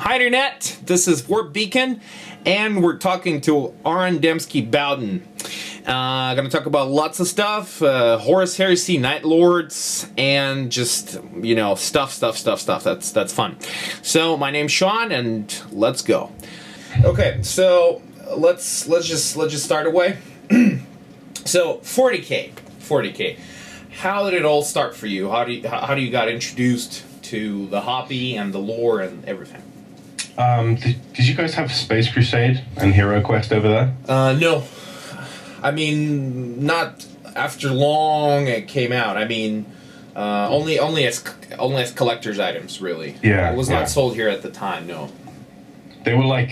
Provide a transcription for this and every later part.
Hi Internet, this is Warp Beacon, and we're talking to Aaron Dembski-Bowden. Gonna talk about lots of stuff, Horus Heresy, Night Lords, and just, you know, stuff. That's fun. So, my name's Sean, and let's go. Okay, so let's just start away. So, 40K. How did it all start for you? How do you got introduced to the hobby and the lore and everything? Did you guys have Space Crusade and Hero Quest over there? No. I mean, not after long it came out. I mean, only as collector's items, really. Yeah. It was not sold here at the time. No. They were like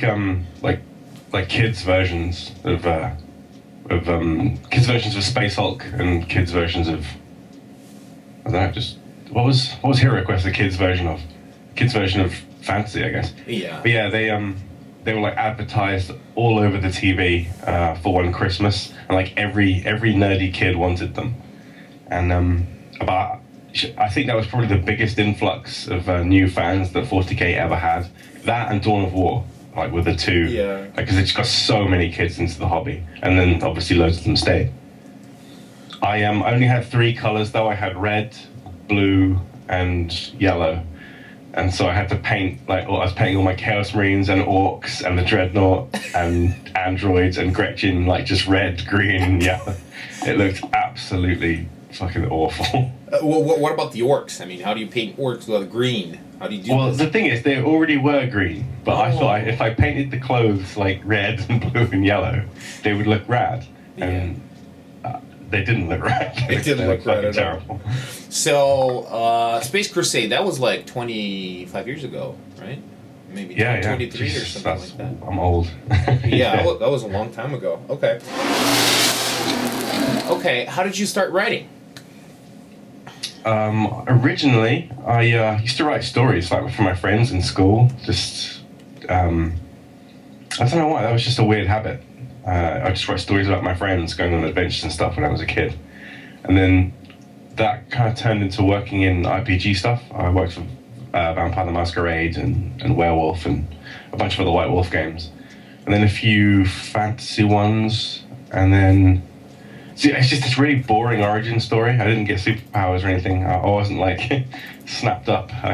kids versions of kids versions of Space Hulk and kids versions of, I don't know, just what was Hero Quest the kids version of? Kids version of Fantasy, I guess. Yeah. But yeah, they were like advertised all over the TV for one Christmas, and like every nerdy kid wanted them. And I think that was probably the biggest influx of new fans that 40K ever had. That and Dawn of War, like, were the two. Yeah. Because it just got so many kids into the hobby, and then obviously loads of them stayed. I only had 3 colors though. I had red, blue, and yellow. And so I had to paint, I was painting all my Chaos Marines and Orcs and the Dreadnought and androids and Gretchen, like, just red, green, and yellow. It looked absolutely fucking awful. Well, what about the Orcs? I mean, how do you paint Orcs with green? How do you do this? Well, the thing is, they already were green, but I thought if I painted the clothes like red and blue and yellow, they would look rad. And they didn't look rad. They didn't look rad at terrible. So, Space Crusade, that was like 25 years ago, right? Maybe 23 Jesus, or something like that. I'm old. Yeah, that was a long time ago. Okay. Okay, how did you start writing? Originally, I used to write stories like for my friends in school. Just, I don't know why, that was just a weird habit. I just write stories about my friends going on adventures and stuff when I was a kid. And then that kind of turned into working in RPG stuff. I worked for Vampire the Masquerade and Werewolf and a bunch of other White Wolf games. And then a few fantasy ones. And then, see, it's just this really boring origin story. I didn't get superpowers or anything. I wasn't like snapped up. I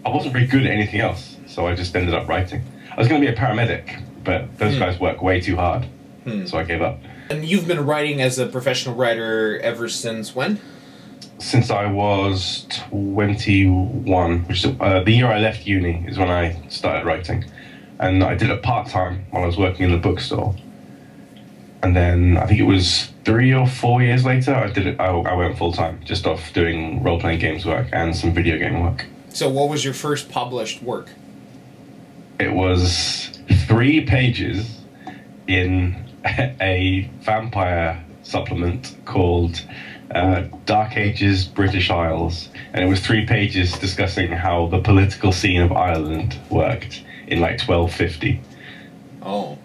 wasn't very good at anything else. So I just ended up writing. I was going to be a paramedic, but those guys work way too hard. So I gave up. And you've been writing as a professional writer ever since when? Since I was 21, which is the year I left uni is when I started writing. And I did it part-time while I was working in the bookstore. And then I think it was 3 or 4 years later, I went full-time, just off doing role-playing games work and some video game work. So what was your first published work? It was 3 pages in a vampire supplement called Dark Ages British Isles, and it was 3 pages discussing how the political scene of Ireland worked in like 1250. Oh,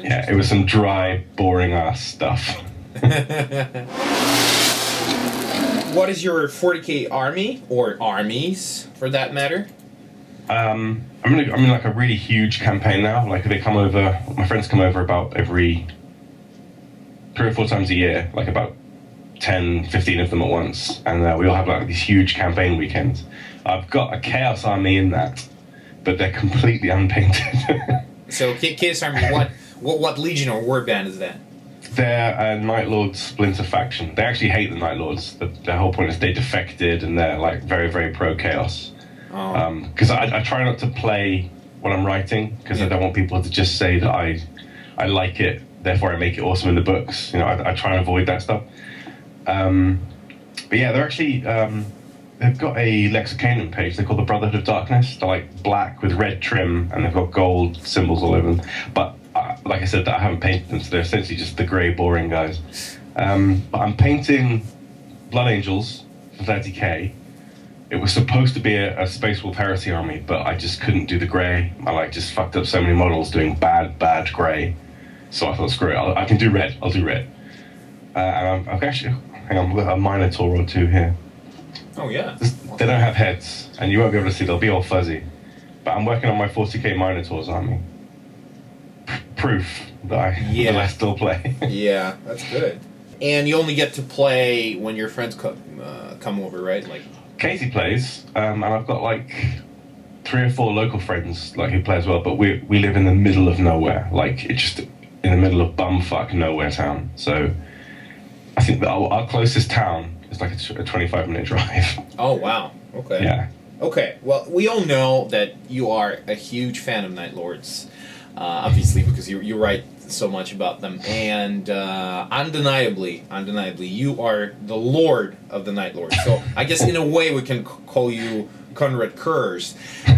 yeah, it was some dry, boring ass stuff. What is your 40K army, or armies for that matter? I'm in like a really huge campaign now. Like, they come over, my friends come over about every 3 or 4 times a year, like about 10, 15 of them at once, and we all have like these huge campaign weekends. I've got a Chaos Army in that, but they're completely unpainted. So Chaos Army, what legion or warband is that? They're a Night Lord splinter faction. They actually hate the Night Lords. The whole point is they defected, and they're like very, very pro-chaos. Because I try not to play what I'm writing, because I don't want people to just say that I like it, therefore I make it awesome in the books. You know, I try and avoid that stuff. But yeah, they're actually, they've got a Lexicanum page. They're called the Brotherhood of Darkness. They're like black with red trim, and they've got gold symbols all over them. But like I said, I haven't painted them, so they're essentially just the grey, boring guys. But I'm painting Blood Angels for 30K. It was supposed to be a Space Wolf Heresy army, but I just couldn't do the grey. I just fucked up so many models doing bad grey. So I thought, screw it, I can do red. I'll do red. And I've actually, hang on, we've got a Minotaur or 2 here. Oh yeah. They don't have heads, and you won't be able to see. They'll be all fuzzy. but I'm working on my 40k Minotaurs army. Proof that I still play. Yeah, that's good. And you only get to play when your friends come over, right? Like Katie plays, and I've got like 3 or 4 local friends like who play as well. But we live in the middle of nowhere, like it's just in the middle of bumfuck nowhere town. So I think that our closest town is like a 25-minute drive. Oh wow! Okay. Yeah. Okay. Well, we all know that you are a huge fan of Night Lords, obviously because you write so much about them, and undeniably, you are the Lord of the Night Lords. So I guess in a way we can call you Conrad Kurz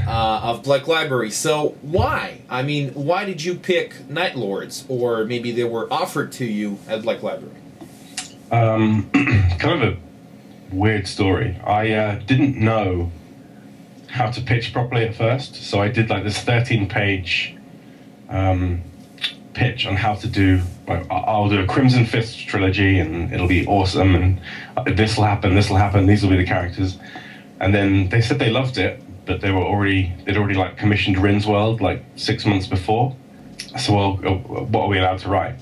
of Black Library. So why? I mean, why did you pick Night Lords, or maybe they were offered to you at Black Library? Kind of a weird story. I didn't know how to pitch properly at first, so I did like this 13-page pitch on how to do. Like, I'll do a Crimson Fist trilogy, and it'll be awesome. And this will happen. These will be the characters. And then they said they loved it, but they'd already like commissioned Rin's World like 6 months before. So, well, what are we allowed to write?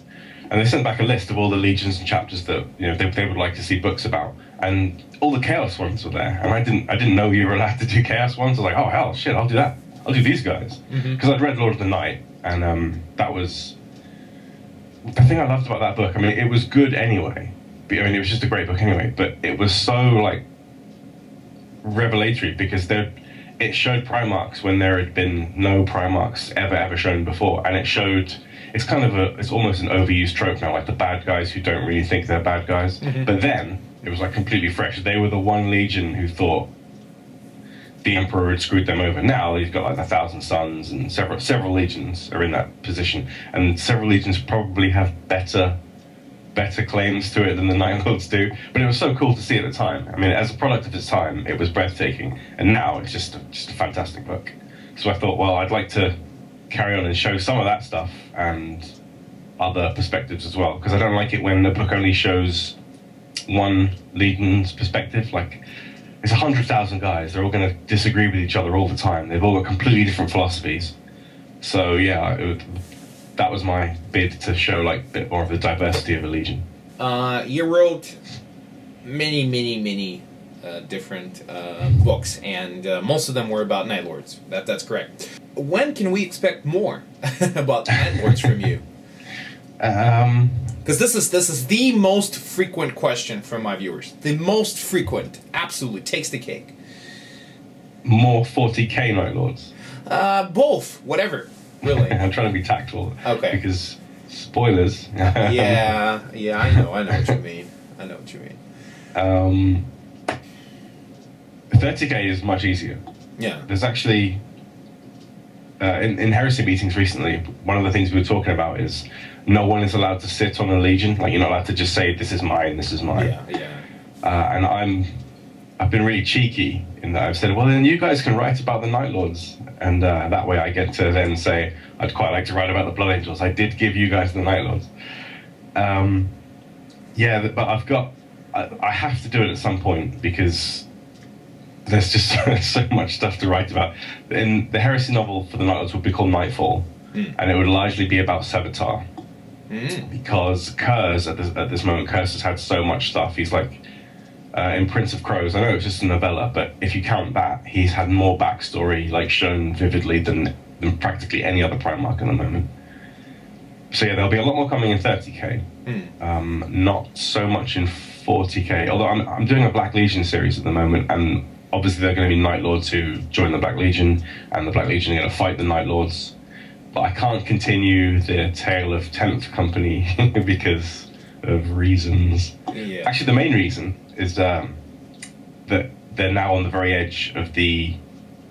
And they sent back a list of all the legions and chapters that they would like to see books about, and all the Chaos ones were there. And I didn't know you were allowed to do Chaos ones. I was like, oh hell, shit, I'll do that. I'll do these guys because I'd read Lord of the Night, and that was the thing I loved about that book. I mean, it was good anyway. I mean, it was just a great book anyway. But it was so like revelatory because it showed Primarchs when there had been no Primarchs ever shown before, and it showed. It's almost an overused trope now, like the bad guys who don't really think they're bad guys. But then it was like completely fresh. They were the one legion who thought the Emperor had screwed them over. Now they've got like 1,000 Suns, and several legions are in that position, and several legions probably have better claims to it than the Night Lords do. But it was so cool to see at the time. I mean, as a product of its time, it was breathtaking, and now it's just a fantastic book. So I thought, well, I'd like to carry on and show some of that stuff and other perspectives as well, because I don't like it when the book only shows one legion's perspective. Like, it's 100,000 guys, they're all going to disagree with each other all the time, they've all got completely different philosophies. So yeah, that was my bid to show like a bit more of the diversity of a legion. You wrote many different books, and most of them were about Night Lords. That's correct. When can we expect more about Night Lords from you? Because this is the most frequent question from my viewers. The most frequent, absolutely takes the cake. More 40k Night Lords. Both, whatever. Really. I'm trying to be tactful. Okay. Because spoilers. yeah, I know what you mean. 30k is much easier. Yeah. There's actually in heresy meetings recently, one of the things we were talking about is no one is allowed to sit on a legion. Like, you're not allowed to just say this is mine. Yeah. And I've been really cheeky in that I've said, well, then you guys can write about the Night Lords, and that way I get to then say I'd quite like to write about the Blood Angels. I did give you guys the Night Lords. But I have to do it at some point because there's just so much stuff to write about. In the heresy novel for the Night Lords would be called Nightfall, and it would largely be about Sevatar. Because Kurz, at this moment, Kurz has had so much stuff. He's like, in Prince of Crows, I know it's just a novella, but if you count that, he's had more backstory like shown vividly than practically any other Primarch at the moment. So yeah, there'll be a lot more coming in 30k. Not so much in 40k, although I'm doing a Black Legion series at the moment, and obviously there are going to be Night Lords who join the Black Legion, and the Black Legion are going to fight the Night Lords. But I can't continue the tale of 10th Company because of reasons. Yeah. Actually, the main reason is that they're now on the very edge of the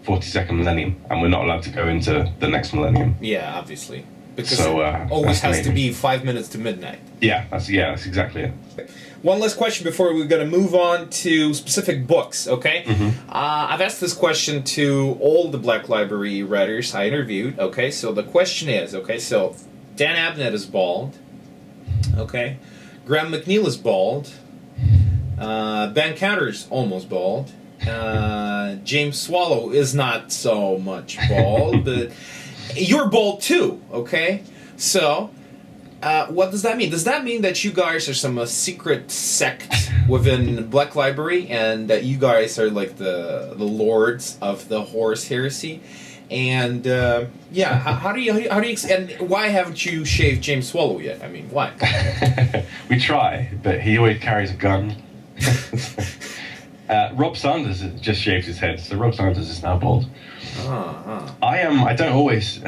42nd millennium, and we're not allowed to go into the next millennium. Yeah, obviously. Because so, it always has to be 5 minutes to midnight. Yeah, that's exactly it. One last question before we're going to move on to specific books, okay? I've asked this question to all the Black Library writers I interviewed, okay? So the question is, okay, so Dan Abnett is bald, okay? Graham McNeil is bald. Ben Counter's almost bald. James Swallow is not so much bald, but you're bald too, okay? So, what does that mean? Does that mean that you guys are some secret sect within Black Library, and that you guys are like the lords of the Horus Heresy? And how do you and why haven't you shaved James Swallow yet? I mean, why? We try, but he always carries a gun. Rob Sanders just shaved his head, so Rob Sanders is now bald. I don't always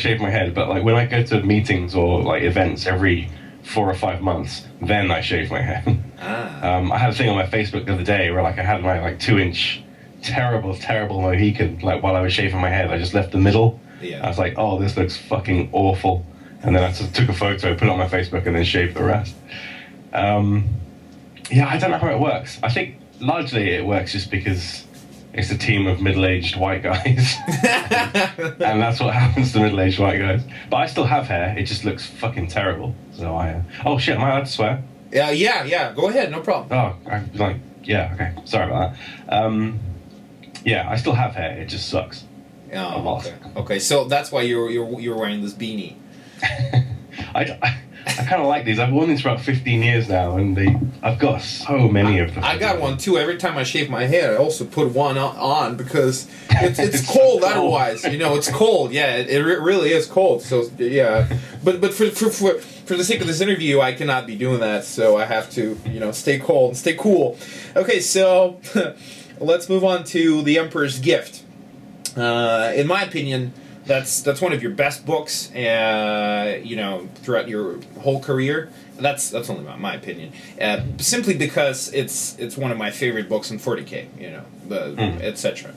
shave my head, but like when I go to meetings or like events every 4 or 5 months, then I shave my head. I had a thing on my Facebook the other day where like I had my like 2-inch terrible Mohican, like while I was shaving my head. I just left the middle. Yeah. I was like, oh, this looks fucking awful. And then I took a photo, put it on my Facebook, and then shaved the rest. I don't know how it works. I think largely it works just because it's a team of middle-aged white guys. And that's what happens to middle-aged white guys. But I still have hair, it just looks fucking terrible. So oh shit, am I allowed to swear? Yeah, go ahead, no problem. Oh, I'm like, yeah, okay, sorry about that. I still have hair, it just sucks. Oh, okay, so that's why you're wearing this beanie. I kind of like these. I've worn these for about 15 years now, and I've got so many of them. I got one too. Every time I shave my head, I also put one on because it's cold otherwise. It's cold. Yeah, it really is cold. So yeah, but for the sake of this interview, I cannot be doing that. So I have to stay cold and stay cool. Okay, so let's move on to The Emperor's Gift. In my opinion, that's one of your best books, throughout your whole career. That's only my opinion. Simply because it's one of my favorite books in 40K, etc.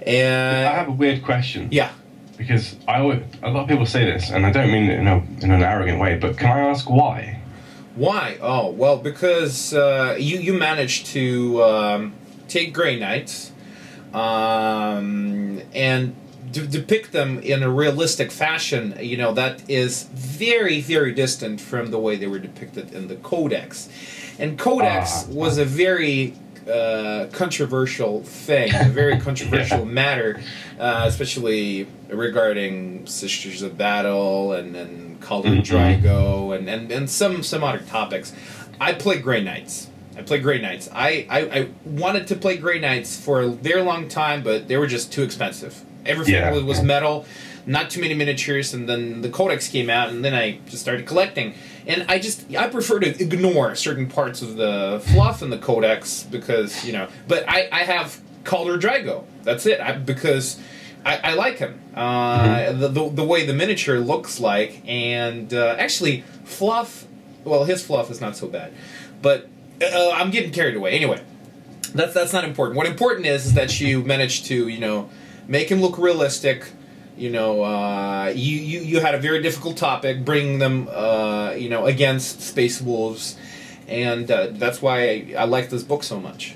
And I have a weird question. Yeah. Because a lot of people say this, and I don't mean it in an arrogant way, but can I ask why? Why? Oh, well, because you managed to take Grey Knights and depict them in a realistic fashion, that is very, very distant from the way they were depicted in the Codex. And Codex was a very controversial thing, a very controversial matter, especially regarding Sisters of Battle and Calder Drago and some other topics. I play Grey Knights. I wanted to play Grey Knights for a very long time, but they were just too expensive. Everything was metal, not too many miniatures, and then the Codex came out, and then I just started collecting. And I prefer to ignore certain parts of the fluff in the Codex because, but I have Calder Drago. That's it, because I like him. The way the miniature looks like, and actually, fluff, well, his fluff is not so bad. But I'm getting carried away. Anyway, that's not important. What important is that you managed to, make him look realistic. You had a very difficult topic, bringing them, against Space Wolves, and that's why I like this book so much.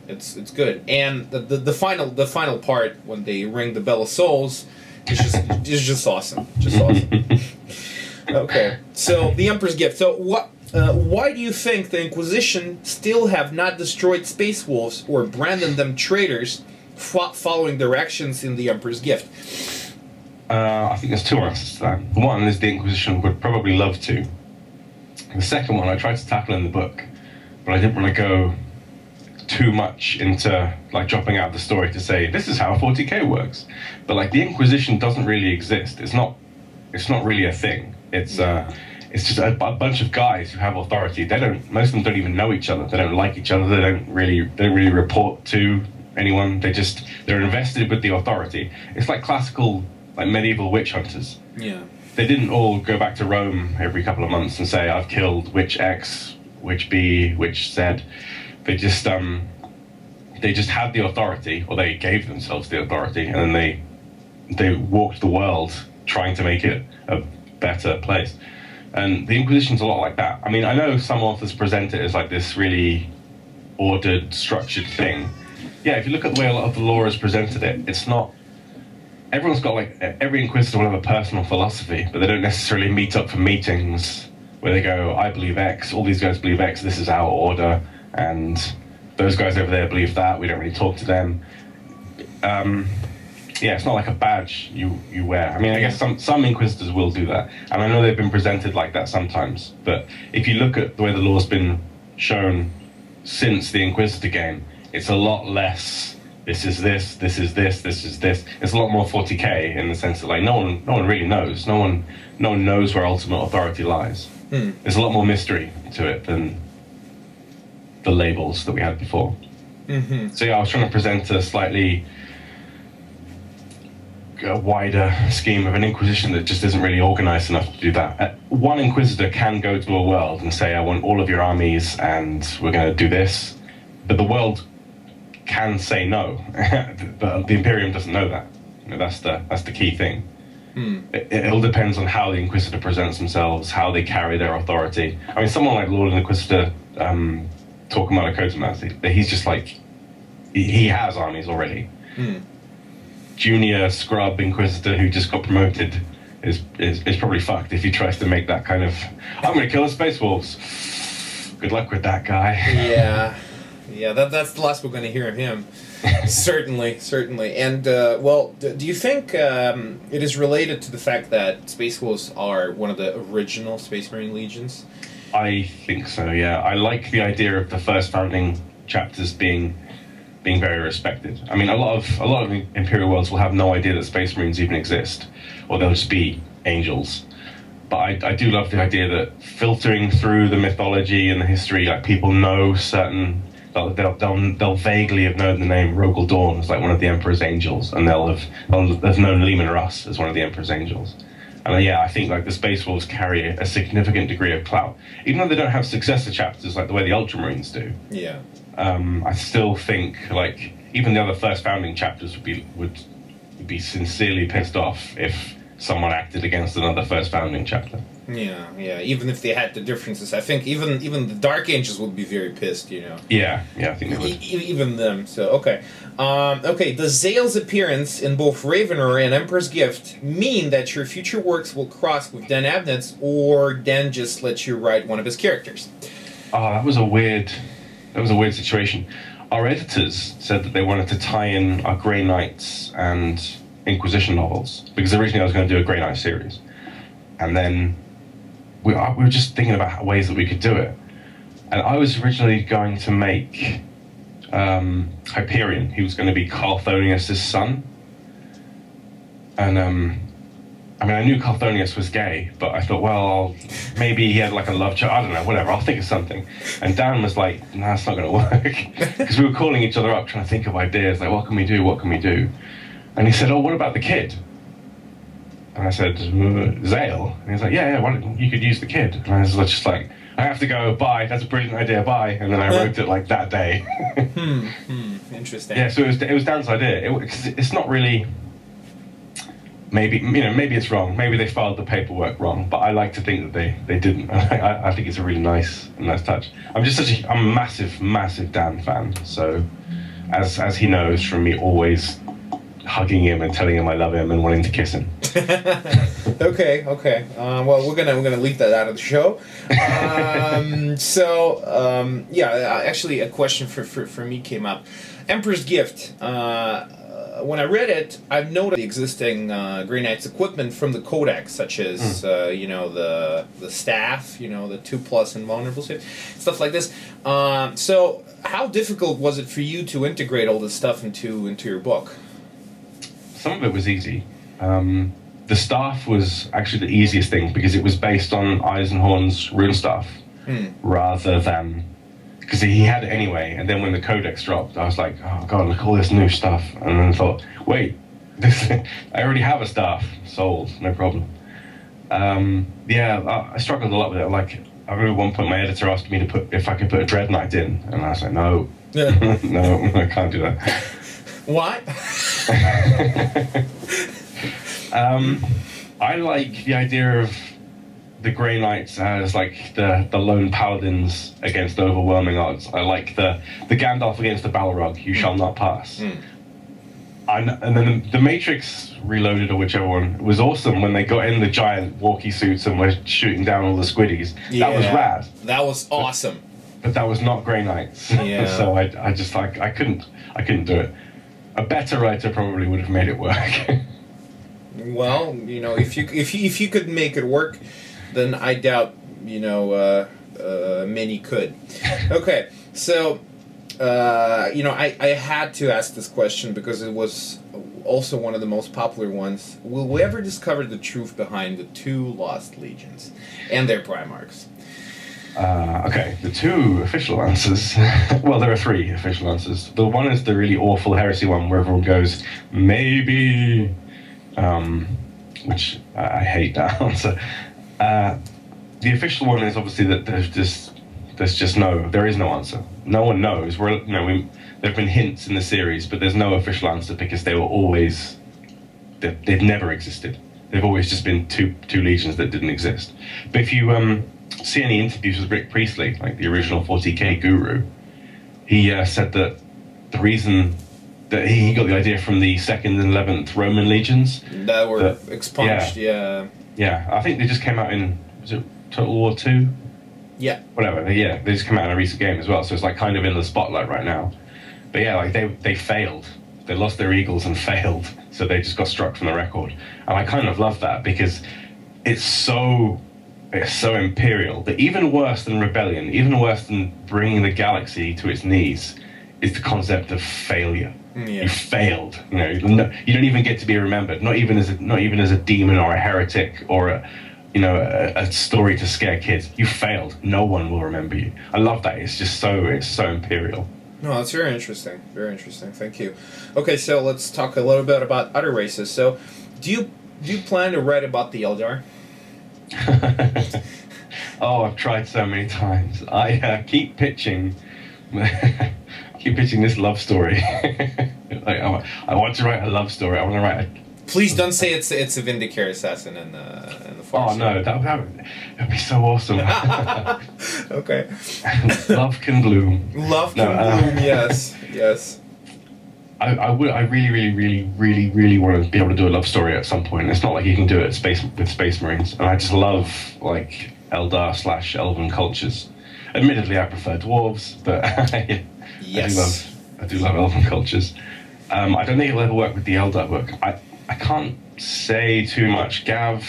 It's good, and the final part when they ring the Bell of Souls is just awesome, Okay, so The Emperor's Gift. So why do you think the Inquisition still have not destroyed Space Wolves or branded them traitors? Following directions in The Emperor's Gift? I think there's two answers to that. One is the Inquisition would probably love to. The second one I tried to tackle in the book, but I didn't want to go too much into like dropping out the story to say this is how 40K works. But like the Inquisition doesn't really exist. It's not really a thing. It's just a bunch of guys who have authority. Most of them don't even know each other. They don't like each other. They don't really report to anyone. They're invested with the authority. It's like classical, like medieval witch hunters. Yeah. They didn't all go back to Rome every couple of months and say, I've killed witch X, witch B, witch Z. They just had the authority, or they gave themselves the authority, and then they walked the world trying to make it a better place. And the Inquisition's a lot like that. I mean, I know some authors present it as like this really ordered, structured thing. Yeah, if you look at the way a lot of the lore has presented it, it's not... Everyone's got, like, every Inquisitor will have a personal philosophy, but they don't necessarily meet up for meetings where they go, I believe X, all these guys believe X, this is our order, and those guys over there believe that. We don't really talk to them. Yeah, it's not like a badge you wear. I mean, I guess some Inquisitors will do that. And I know they've been presented like that sometimes. But if you look at the way the law's been shown since the Inquisitor game, it's a lot less, this is this, this is this, this is this. It's a lot more 40k in the sense that, like, no one really knows. No one knows where ultimate authority lies. There's a lot more mystery to it than the labels that we had before. So yeah, I was trying to present a slightly wider scheme of an Inquisition that just isn't really organized enough to do that. One Inquisitor can go to a world and say, I want all of your armies and we're going to do this. But the world can say no. But the Imperium doesn't know that. You know, that's the key thing. It all depends on how the Inquisitor presents themselves, how they carry their authority. I mean, someone like Lord and Inquisitor, Torquemada Kotomas, he's just like, he has armies already. Junior scrub Inquisitor who just got promoted is probably fucked if he tries to make that kind of, I'm going to kill the Space Wolves. Good luck with that guy. Yeah, that's the last we're going to hear of him. Certainly. And, well, do you think it is related to the fact that Space Wolves are one of the original Space Marine Legions? I think so, yeah. I like the idea of the first founding chapters being very respected. I mean, a lot of Imperial worlds will have no idea that Space Marines even exist, or they'll just be angels. But I do love the idea that filtering through the mythology and the history, like, people know certain, they'll vaguely have known the name Rogel Dawn as like one of the Emperor's angels, and they'll have known Leman Russ as one of the Emperor's angels. And yeah, I think like the Space Wolves carry a significant degree of clout, even though they don't have successor chapters like the way the Ultramarines do. Yeah. I still think like even the other first founding chapters would be sincerely pissed off if someone acted against another first founding chapter. Yeah. Even if they had the differences, I think even the Dark Angels would be very pissed, you know. Yeah, I think they would. Even them. So okay. Does Zale's appearance in both Ravener and Emperor's Gift mean that your future works will cross with Dan Abnett's, or Dan just lets you write one of his characters? That was a weird situation. Our editors said that they wanted to tie in our Grey Knights and Inquisition novels, because originally I was going to do a Grey Knight series, and then we were just thinking about ways that we could do it. And I was originally going to make Hyperion. He was going to be Carthonius' son. And I mean, I knew Carthonius was gay, but I thought, well, maybe he had like a love child. I don't know, whatever, I'll think of something. And Dan was like, nah, it's not going to work. Because we were calling each other up trying to think of ideas, like, what can we do? And he said, oh, what about the kid? And I said, Zale? And he's like, yeah, why don't you could use the kid? And I was just like, I have to go, bye, that's a brilliant idea, bye. And then I wrote it like that day. Interesting. Yeah, so it was Dan's idea. It's not really, maybe it's wrong. Maybe they filed the paperwork wrong, but I like to think that they didn't. I think it's a really nice touch. I'm a massive Dan fan. So as he knows from me always hugging him and telling him I love him and wanting to kiss him. Okay. Well, we're gonna leave that out of the show. Actually, a question for me came up. Emperor's Gift. When I read it, I've noted the existing Grey Knight's equipment from the Codex, such as the staff, the 2+ invulnerable stuff like this. So, how difficult was it for you to integrate all this stuff into your book? Some of it was easy. The staff was actually the easiest thing because it was based on Eisenhorn's rune staff rather than, because he had it anyway. And then when the Codex dropped, I was like, oh god, look at all this new stuff. And then I thought, wait, I already have a staff. Sold, no problem. I struggled a lot with it. Like, I remember at one point my editor asked me if I could put a Dread Knight in, and I was like, no, no, I can't do that. Why? I like the idea of the Grey Knights as like the lone paladins against overwhelming odds. I like the Gandalf against the Balrog, you shall not pass. And then the Matrix Reloaded, or whichever one, was awesome when they got in the giant walkie suits and were shooting down all the squiddies. That was rad. That was awesome. but that was not Grey Knights. Yeah. So I just like I couldn't do it. A better writer probably would have made it work. Well, you know, if you could make it work, then I doubt, you know, many could. Okay, so you know, I had to ask this question because it was also one of the most popular ones. Will we ever discover the truth behind the two lost legions and their Primarchs? Okay, the two official answers. Well, there are three official answers. The one is the really awful heresy one where everyone goes, maybe, which I hate that answer. The official one is obviously that there is no answer. No one knows. There have been hints in the series, but there's no official answer because they've never existed. They've always just been two legions that didn't exist. But if you see any interviews with Rick Priestley, like the original 40k guru, he said that the reason that he got the idea from the 2nd and 11th Roman legions that were expunged. Yeah. I think they just came out in, was it Total War 2? Yeah. Whatever. They just came out in a recent game as well, so it's like kind of in the spotlight right now. But yeah, like they failed. They lost their eagles and failed, so they just got struck from the record. And I kind of love that because it's so imperial that even worse than rebellion, even worse than bringing the galaxy to its knees, is the concept of failure. Yeah. You failed. You know, you don't even get to be remembered. Not even as a demon or a heretic or a story to scare kids. You failed. No one will remember you. I love that. It's so imperial. No, that's very interesting. Very interesting. Thank you. Okay, so let's talk a little bit about other races. So, do you plan to write about the Eldar? Oh, I've tried so many times. I keep pitching this love story. Like, I want to write a love story. I want to write a... Please don't say it's a Vindicare assassin in the Force. Oh no, that would be so awesome. Okay. Love can bloom. Love can bloom. Yes. I really want to be able to do a love story at some point. It's not like you can do it with Space Marines, and I just love like Eldar / Elven cultures. Admittedly, I prefer dwarves, but yes. I do love Elven cultures. I don't think it'll ever work with the Eldar book. I can't say too much. Gav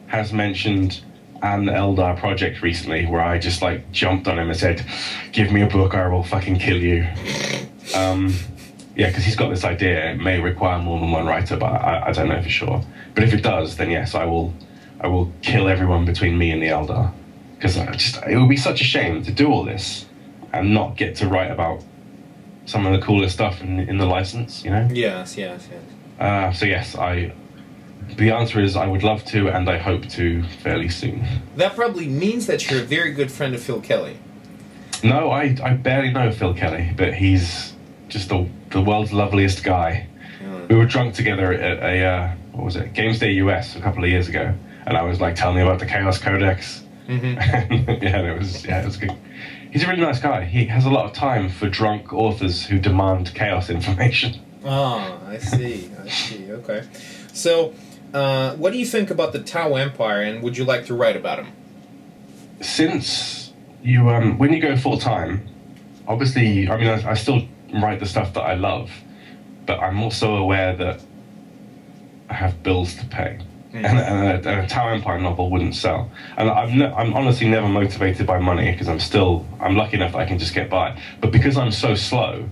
has mentioned an Eldar project recently where I just like jumped on him and said, "Give me a book, I will fucking kill you." Yeah, because he's got this idea. It may require more than one writer, but I don't know for sure. But if it does, then yes, I will kill everyone between me and the Eldar. Because it would be such a shame to do all this and not get to write about some of the coolest stuff in the license, you know? Yes. So yes, the answer is I would love to, and I hope to fairly soon. That probably means that you're a very good friend of Phil Kelly. No, I barely know Phil Kelly, but he's just the world's loveliest guy. We were drunk together at a what was it, Games Day US a couple of years ago, and I was like, "Tell me about the Chaos Codex." Mm-hmm. It was good. He's a really nice guy. He has a lot of time for drunk authors who demand chaos information. Oh, I see. Okay. So, what do you think about the Tau Empire, and would you like to write about him? Since you, when you go full time, obviously, I mean, I still write the stuff that I love, but I'm also aware that I have bills to pay. And a Tau Empire novel wouldn't sell. And I'm honestly never motivated by money because I'm lucky enough that I can just get by. But because I'm so slow,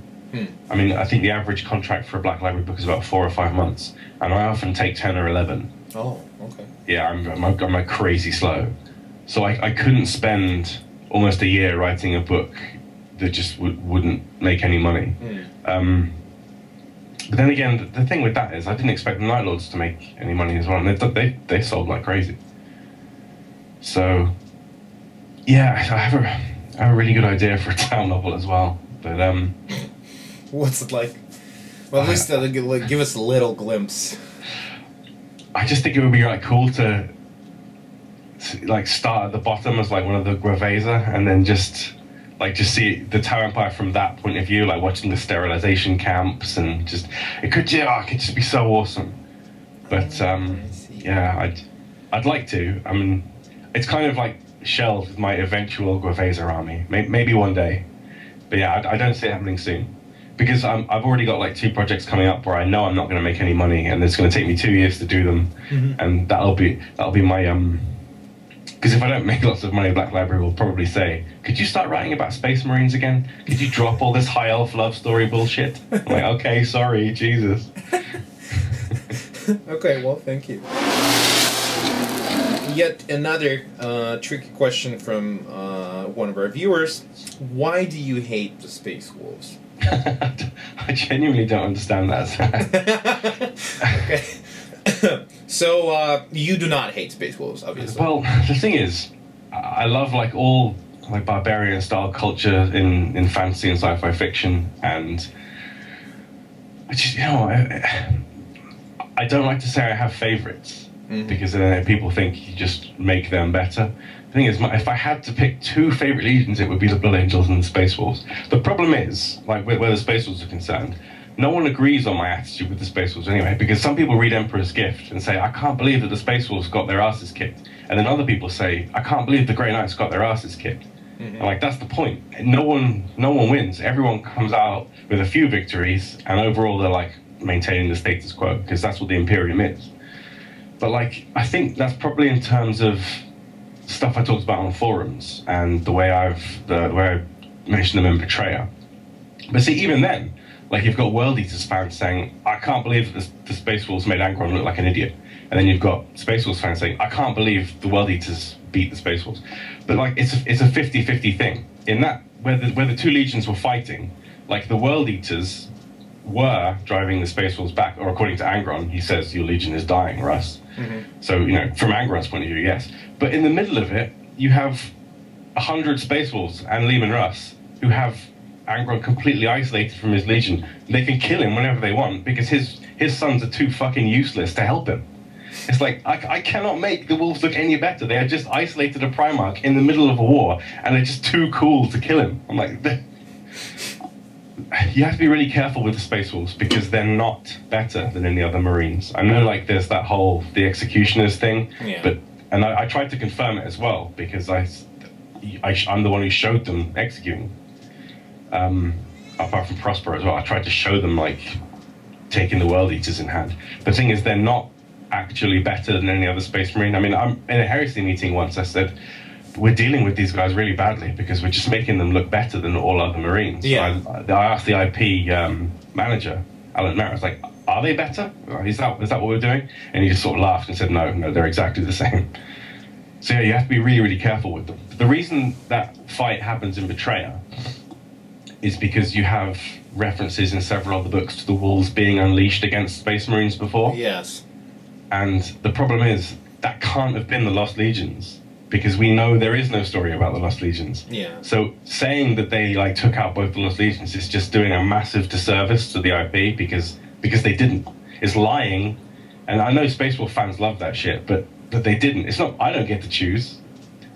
I mean, I think the average contract for a Black Library book is about 4 or 5 months, and I often take 10 or 11. Oh, okay. Yeah, I'm crazy slow. So I couldn't spend almost a year writing a book that just wouldn't make any money. But then again, the thing with that is I didn't expect the Night Lords to make any money as well, and they sold like crazy. So, yeah, I have a really good idea for a Tau novel as well. But what's it like? Well, at least give us a little glimpse. I just think it would be like cool to like start at the bottom as like one of the Graveza, and then just see the Tau Empire from that point of view, like watching the sterilization camps, and just it could just be so awesome. But yeah, I'd like to. I mean, it's kind of like shelved with my eventual Gwaveza army. Maybe one day. But yeah, I don't see it happening soon. Because I've already got like 2 projects coming up where I know I'm not going to make any money, and it's going to take me 2 years to do them. And that'll be my because if I don't make lots of money, Black Library will probably say, could you start writing about Space Marines again? Could you drop all this high elf love story bullshit? I'm like, okay, sorry, Jesus. Okay, well, thank you. Yet another tricky question from one of our viewers. Why do you hate the Space Wolves? I genuinely don't understand that. Okay. So, you do not hate Space Wolves, obviously. Well, the thing is, I love like all like barbarian style culture in fantasy and sci-fi fiction, and I just, I don't like to say I have favorites, because then people think you just make them better. The thing is, if I had to pick 2 favorite legions, it would be the Blood Angels and the Space Wolves. The problem is, like where the Space Wolves are concerned, no one agrees on my attitude with the Space Wolves anyway, because some people read Emperor's Gift and say, I can't believe that the Space Wolves got their asses kicked. And then other people say, I can't believe the Grey Knights got their asses kicked. And like, that's the point. No one wins. Everyone comes out with a few victories, and overall they're like maintaining the status quo, because that's what the Imperium is. But like, I think that's probably in terms of stuff I talked about on forums and the way I mentioned them in Betrayer. But see, even then, like, you've got World Eaters fans saying, I can't believe that the Space Wolves made Angron look like an idiot. And then you've got Space Wolves fans saying, I can't believe the World Eaters beat the Space Wolves. But like, it's a 50-50 thing. In that, where the 2 legions were fighting, like, the World Eaters were driving the Space Wolves back, or according to Angron, he says, your legion is dying, Russ. So, from Angron's point of view, yes. But in the middle of it, you have 100 Space Wolves and Lehman Russ who have Angron completely isolated from his legion. They can kill him whenever they want because his sons are too fucking useless to help him. It's like, I cannot make the Wolves look any better. They have just isolated a Primarch in the middle of a war, and they're just too cool to kill him. I'm like, you have to be really careful with the Space Wolves because they're not better than any other Marines. I know, like, there's that whole the executioners thing, but I tried to confirm it as well because I'm the one who showed them executing. Apart from Prosper as well, I tried to show them like taking the World Eaters in hand. The thing is, they're not actually better than any other Space Marine. I mean, I'm in a heresy meeting once. I said, we're dealing with these guys really badly because we're just making them look better than all other Marines. Yeah. So I asked the IP manager, Alan Merritt, I was like, are they better? Is that what we're doing? And he just sort of laughed and said, no, they're exactly the same. So yeah, you have to be really, really careful with them. The reason that fight happens in Betrayer is because you have references in several of the books to the Wolves being unleashed against Space Marines before. Yes. And the problem is, that can't have been the Lost Legions, because we know there is no story about the Lost Legions. Yeah. So saying that they like took out both the Lost Legions is just doing a massive disservice to the IP because they didn't. It's lying, and I know Space Wolf fans love that shit, but they didn't. It's not. I don't get to choose.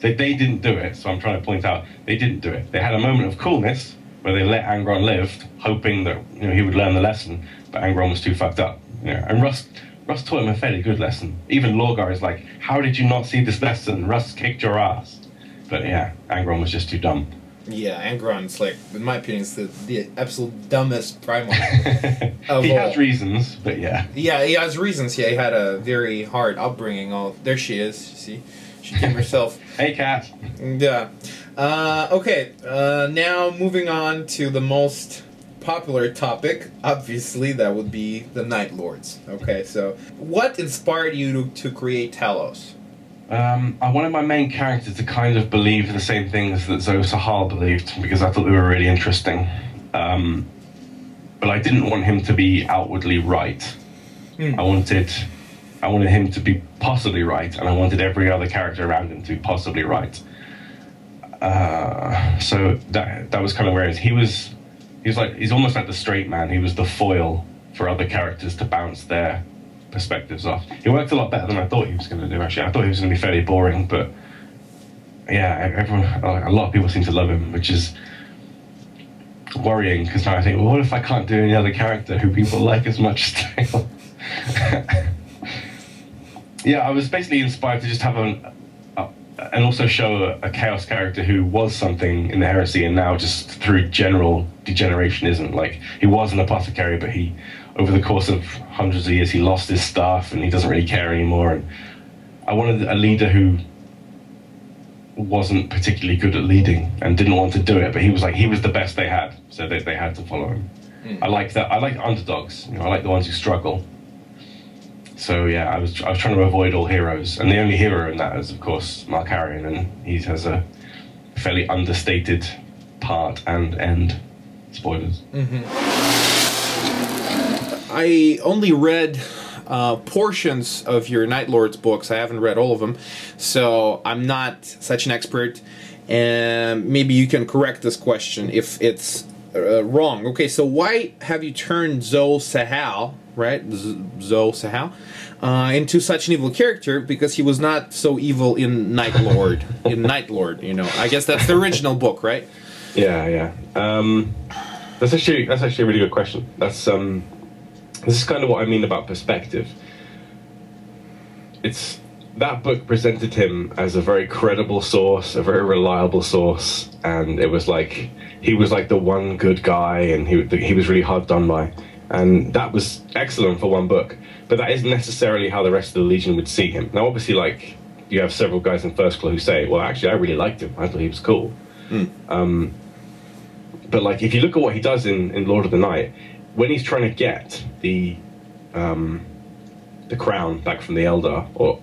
They didn't do it. So I'm trying to point out they didn't do it. They had a moment of coolness where they let Angron live, hoping that he would learn the lesson, but Angron was too fucked up. And Russ taught him a fairly good lesson. Even Lorgar is like, how did you not see this lesson? Russ kicked your ass. But yeah, Angron was just too dumb. Yeah, Angron's, like, in my opinion, is the absolute dumbest Primarch He has reasons, but yeah. Yeah, he has reasons. Yeah, he had a very hard upbringing. There she is. See? She came herself. Hey, Cat. Yeah. Okay, now moving on to the most popular topic. Obviously, that would be the Night Lords. Okay, so what inspired you to create Talos? I wanted my main character to kind of believe the same things that Zoe Sahal believed, because I thought they were really interesting. But I didn't want him to be outwardly right. I wanted him to be possibly right, and I wanted every other character around him to be possibly right. So that was kind of where he's almost like the straight man. He was the foil for other characters to bounce their perspectives off. He worked a lot better than I thought he was going to do, actually. I thought he was going to be fairly boring, but yeah, a lot of people seem to love him, which is worrying, because now I think, well, what if I can't do any other character who people like as much still? Yeah, I was basically inspired to just have and also show a chaos character who was something in the heresy and now just through general degeneration isn't. Like, he was an apothecary, but he, over the course of hundreds of years, he lost his stuff and he doesn't really care anymore. And I wanted a leader who wasn't particularly good at leading and didn't want to do it, but he was the best they had, so they had to follow him. I like that. I like underdogs. You know, I like the ones who struggle. So yeah, I was trying to avoid all heroes, and the only hero in that is, of course, Malkarian, and he has a fairly understated part and end. Spoilers. I only read portions of your Night Lords books. I haven't read all of them, so I'm not such an expert. And maybe you can correct this question if it's wrong. Okay, so why have you turned Zoe Sahal, right? Zoe Sahal, into such an evil character? Because he was not so evil in Night Lord. You know, I guess that's the original book, right? Yeah. That's actually a really good question. This is kind of what I mean about perspective. That book presented him as a very credible source, a very reliable source, and it was like he was like the one good guy, and he was really hard done by, and that was excellent for one book. But that isn't necessarily how the rest of the Legion would see him. Now, obviously, like, you have several guys in First Claw who say, "Well, actually, I really liked him. I thought he was cool." But like, if you look at what he does in Lord of the Night, when he's trying to get the crown back from the Eldar, or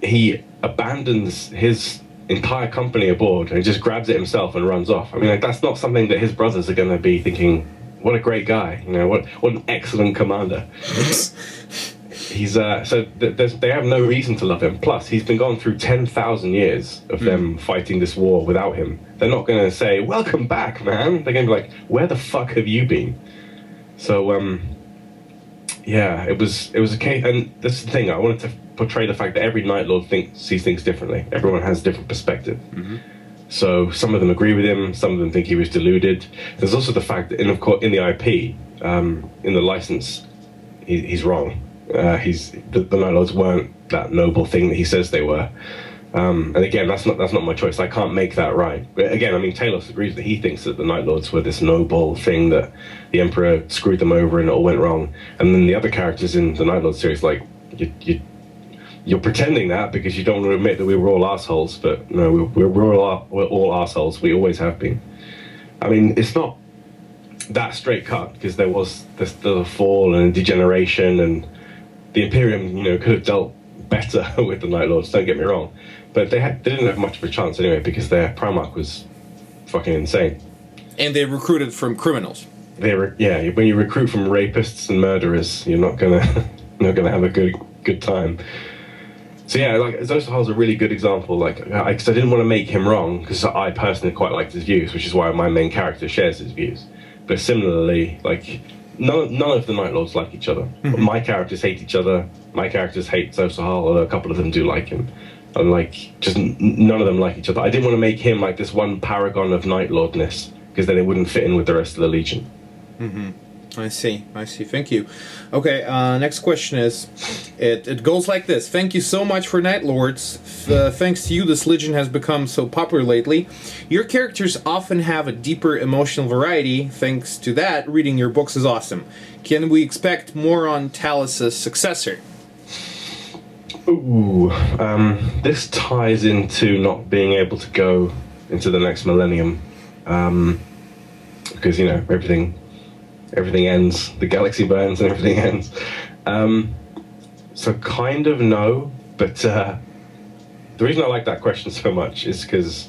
he abandons his entire company aboard and just grabs it himself and runs off. I mean, like, that's not something that his brothers are going to be thinking, what a great guy, you know, what an excellent commander. He's they have no reason to love him. Plus, he's been gone through 10,000 years of them fighting this war without him. They're not going to say, welcome back, man. They're going to be like, where the fuck have you been? So, yeah, it was a case, and this is the thing, I wanted to portray the fact that every Night Lord sees things differently. Everyone has a different perspective. So some of them agree with him, some of them think he was deluded. There's also the fact that in the IP, in the license, he's wrong. The Night Lords weren't that noble thing that he says they were. And again, that's not my choice. I can't make that right. But again, I mean, Talos agrees that he thinks that the Night Lords were this noble thing that the Emperor screwed them over and it all went wrong. And then the other characters in the Night Lord series, like, you're pretending that because you don't want to admit that we were all assholes. But no, we're all assholes. We always have been. I mean, it's not that straight cut because there was the fall and degeneration, and the Imperium, you know, could have dealt better with the Night Lords. Don't get me wrong. But they didn't have much of a chance anyway because their Primarch was fucking insane. And they recruited from criminals. When you recruit from rapists and murderers, you're not gonna have a good time. So yeah, like Zosahal's a really good example. Like, because I didn't want to make him wrong because I personally quite liked his views, which is why my main character shares his views. But similarly, like, none of the Night Lords like each other. My characters hate each other. My characters hate Zosahal, although a couple of them do like him. And like, just none of them like each other. I didn't want to make him like this one paragon of Night Lordness, because then it wouldn't fit in with the rest of the Legion. I see. Thank you. Okay, next question is, it goes like this. Thank you so much for Night Lords. Thanks to you, this Legion has become so popular lately. Your characters often have a deeper emotional variety. Thanks to that, reading your books is awesome. Can we expect more on Talos' successor? Ooh, this ties into not being able to go into the next millennium, because, you know, everything ends, the galaxy burns and everything ends. So kind of no, but the reason I like that question so much is because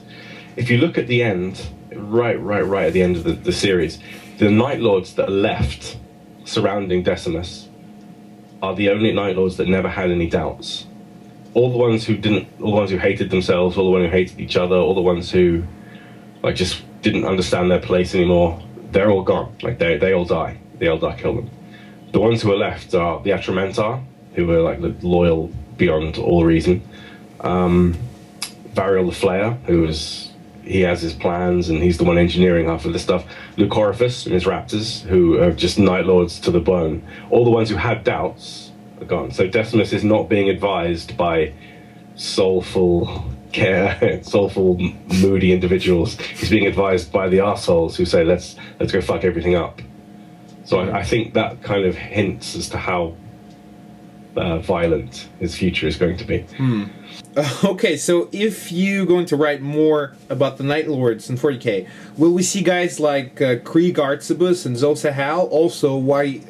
if you look at the end, right at the end of the series, the Night Lords that are left surrounding Decimus are the only Night Lords that never had any doubts. All the ones who hated themselves, all the ones who hated each other, all the ones who like just didn't understand their place anymore, they're all gone. Like they all die. The Eldar kill them. The ones who are left are the Atramentar, who are like loyal beyond all reason. Varial the Flayer, he has his plans and he's the one engineering half of this stuff. Lucoriphus and his Raptors, who are just Night Lords to the bone. All the ones who had doubts are gone. So Decimus is not being advised by soulful, moody individuals. He's being advised by the arseholes who say, let's go fuck everything up. So I think that kind of hints as to how violent his future is going to be. Okay, so if you're going to write more about the Night Lords in 40k, will we see guys like Krieg Artsibus and Zosa Hal? Also, why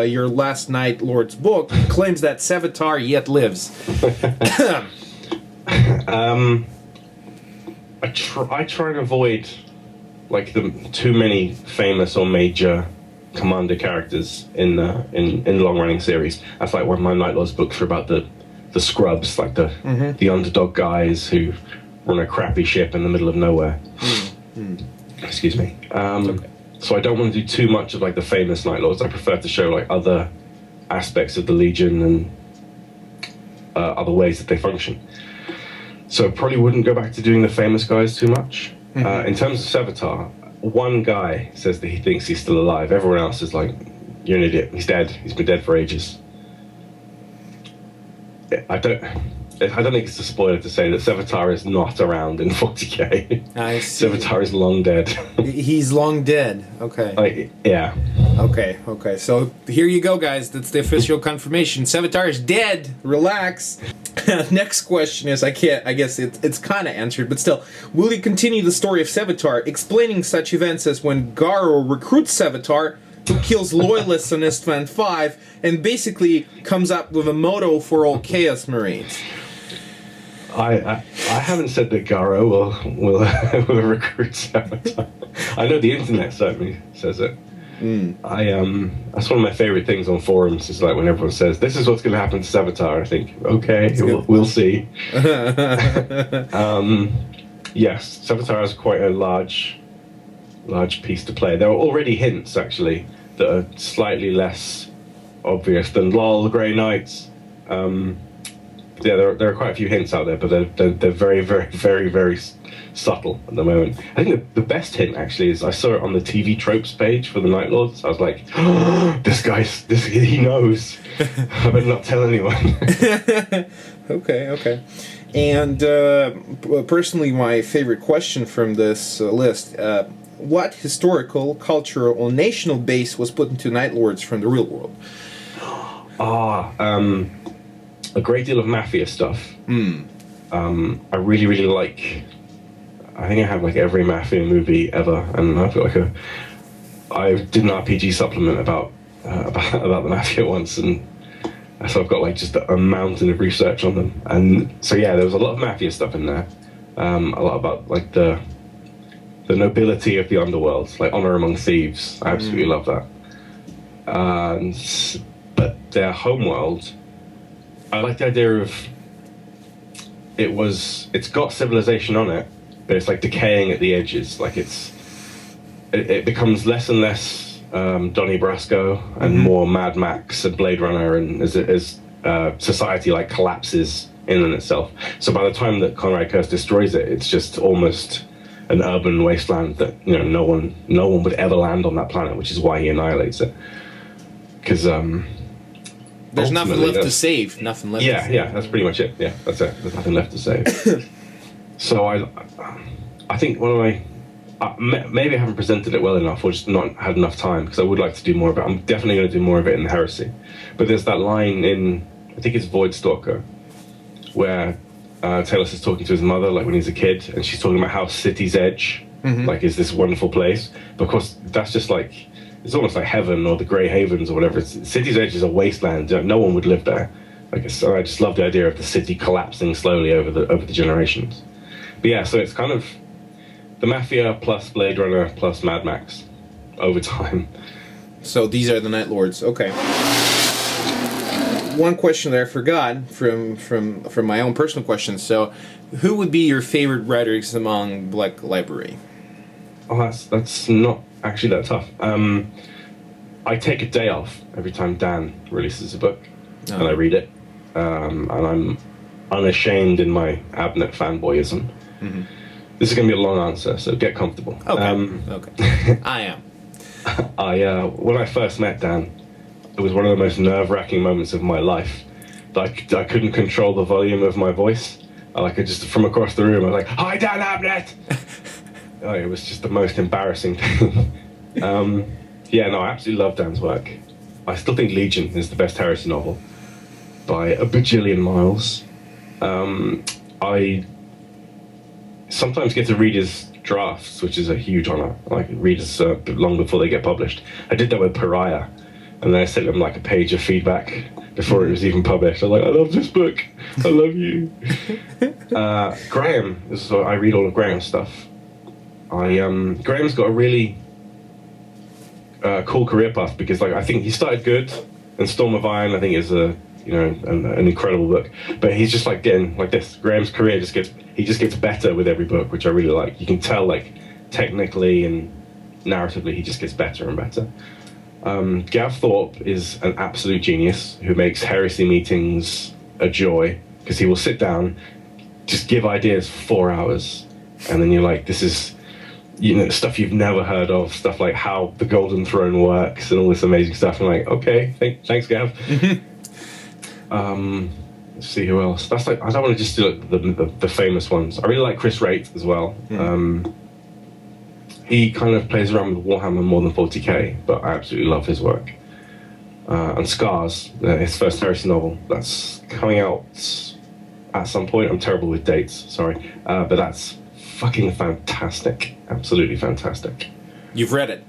your last Night Lords book claims that Sevatar yet lives. I try to avoid like too many famous or major commander characters in long running series. That's like one of my Night Lords books are about the scrubs, like the underdog guys who run a crappy ship in the middle of nowhere. Excuse me. Okay. So I don't want to do too much of like the famous Night Lords. I prefer to show like other aspects of the Legion and other ways that they function. So probably wouldn't go back to doing the famous guys too much. In terms of Sevatar, one guy says that he thinks he's still alive. Everyone else is like, you're an idiot. He's dead. He's been dead for ages. I don't think it's a spoiler to say that Sevatar is not around in 40k. I see. Sevatar is long dead. He's long dead. Okay. Yeah. Okay. So here you go, guys. That's the official confirmation. Sevatar is dead. Relax. Next question is, I guess it's kind of answered, but still. Will you continue the story of Sevatar, explaining such events as when Garo recruits Sevatar, who kills loyalists on Istvan 5, and basically comes up with a motto for all Chaos Marines? I haven't said that Garo will recruit Sevatar. I know the internet certainly says it. That's one of my favorite things on forums, is like when everyone says, this is what's going to happen to Sevatar. I think, okay, we'll see. Yes, Sevatar has quite a large piece to play. There are already hints, actually, that are slightly less obvious than LOL, Grey Knights. Yeah, there are quite a few hints out there, but they're very, very, very, very subtle at the moment. I think the best hint, actually, is I saw it on the TV tropes page for the Night Lords. I was like, oh, he knows. I better not tell anyone. Okay. And personally, my favorite question from this list, what historical, cultural, or national base was put into Night Lords from the real world? A great deal of Mafia stuff. I really, really like... I think I have like every Mafia movie ever, and I've got like I did an RPG supplement about the Mafia once, and so I've got like just a mountain of research on them. And so yeah, there was a lot of Mafia stuff in there. A lot about like the nobility of the underworld, like honor among thieves. I absolutely love that. But their homeworld, I like the idea of it's got civilization on it, but it's like decaying at the edges. Like it becomes less and less Donnie Brasco and more Mad Max and Blade Runner, and as society like collapses in on itself. So by the time that Conrad Curse destroys it, it's just almost an urban wasteland that no one would ever land on that planet, which is why he annihilates it. Because there's nothing left to save. Nothing left. Yeah, that's pretty much it. Yeah, that's it. There's nothing left to save. So I think one of my maybe I haven't presented it well enough, or just not had enough time, because I would like to do more of it. I'm definitely going to do more of it in the Heresy. But there's that line in, I think it's Voidstalker, where Talos is talking to his mother, like when he's a kid, and she's talking about how City's Edge, like, is this wonderful place. Because that's just like, it's almost like heaven or the Grey Havens or whatever. City's Edge is a wasteland. No one would live there. So I just love the idea of the city collapsing slowly over the generations. But yeah, so it's kind of the Mafia plus Blade Runner plus Mad Max over time. So these are the Night Lords. Okay. One question that I forgot from my own personal questions. So, who would be your favorite writers among Black Library? Oh, that's not actually that tough. I take a day off every time Dan releases a book, and I read it. And I'm unashamed in my Abnett fanboyism. This is going to be a long answer, so get comfortable. Okay. I am. When I first met Dan, it was one of the most nerve-wracking moments of my life. I couldn't control the volume of my voice, just from across the room, I was like, "Hi, Dan Abnett!" It was just the most embarrassing thing. Yeah, no, I absolutely love Dan's work. I still think Legion is the best heresy novel by a bajillion miles. I sometimes get to read his drafts, which is a huge honor. Like readers long before they get published. I did that with Pariah, and then I sent him like a page of feedback before it was even published. I was like, "I love this book. I love you." Graham, I read all of Graham's stuff. Graham's got a really cool career path because, like, I think he started good, and Storm of Iron, I think, is an incredible book. But he's just like getting like this. Graham's career just gets better with every book, which I really like. You can tell, like, technically and narratively, he just gets better and better. Gav Thorpe is an absolute genius who makes heresy meetings a joy because he will sit down, just give ideas for 4 hours, and then you're like, this is, stuff you've never heard of, stuff like how the Golden Throne works and all this amazing stuff. I'm like, okay, thanks, Gav. Let's see who else. That's like, I don't want to just do the famous ones. I really like Chris Raitt as well. He kind of plays around with Warhammer more than 40k, but I absolutely love his work. And Scars, his first heresy novel, that's coming out at some point. I'm terrible with dates, sorry, but that's fucking fantastic. Absolutely fantastic. You've read it?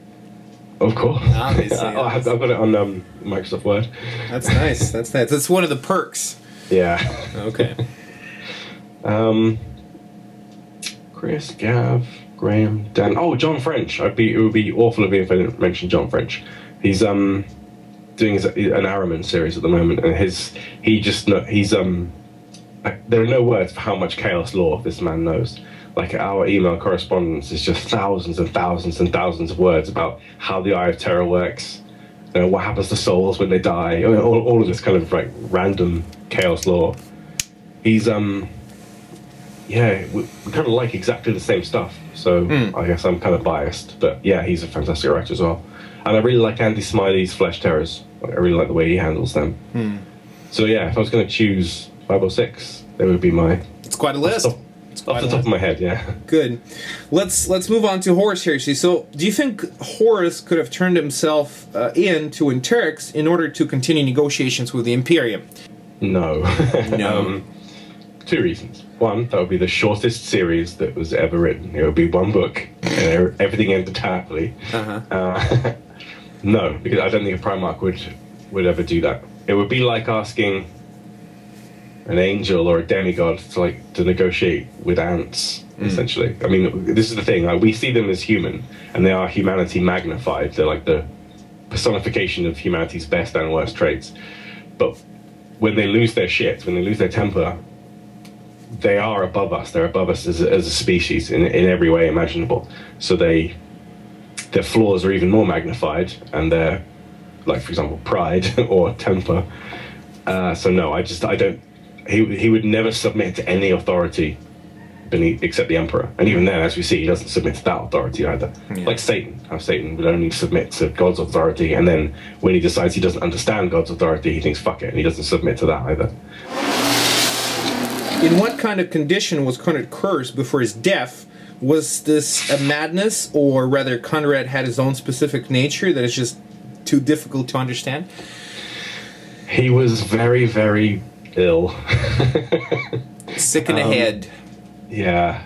Of course. Obviously. I've got it on Microsoft Word. That's nice. That's nice. That's one of the perks. Yeah. Okay. Chris, Gav, Graham, Dan. Oh, John French. It would be awful of me if I didn't mention John French. He's doing an Araman series at the moment, and there are no words for how much chaos lore this man knows. Like, our email correspondence is just thousands and thousands and thousands of words about how the Eye of Terror works, what happens to souls when they die, all of this kind of like random chaos lore. He's we kind of like exactly the same stuff, so I guess I'm kind of biased, but yeah, he's a fantastic writer as well. And I really like Andy Smiley's Flesh Terrors. I really like the way he handles them. So yeah, if I was going to choose 5 or 6, they would be my... It's quite a list. Off the top of my head, yeah. Good. Let's move on to Horus Heresy. So, do you think Horus could have turned himself in to Interix in order to continue negotiations with the Imperium? No. No. 2 reasons. One, that would be the shortest series that was ever written. It would be 1 book, and everything ended happily. No, because I don't think a Primarch would ever do that. It would be like asking an angel or a demigod to negotiate with ants, essentially. I mean, this is the thing. Like, we see them as human, and they are humanity magnified. They're like the personification of humanity's best and worst traits. But when they lose their shit, when they lose their temper, they are above us. They're above us as a species in every way imaginable. So their flaws are even more magnified, and their, like, for example, pride or temper. So no, I don't. He would never submit to any authority except the Emperor. And even then, as we see, he doesn't submit to that authority either. Yeah. Like Satan, how Satan would only submit to God's authority, and then when he decides he doesn't understand God's authority, he thinks, fuck it, and he doesn't submit to that either. In what kind of condition was Conrad cursed before his death? Was this a madness, or rather Conrad had his own specific nature that is just too difficult to understand? He was very, very ill. Sick in the head. Yeah.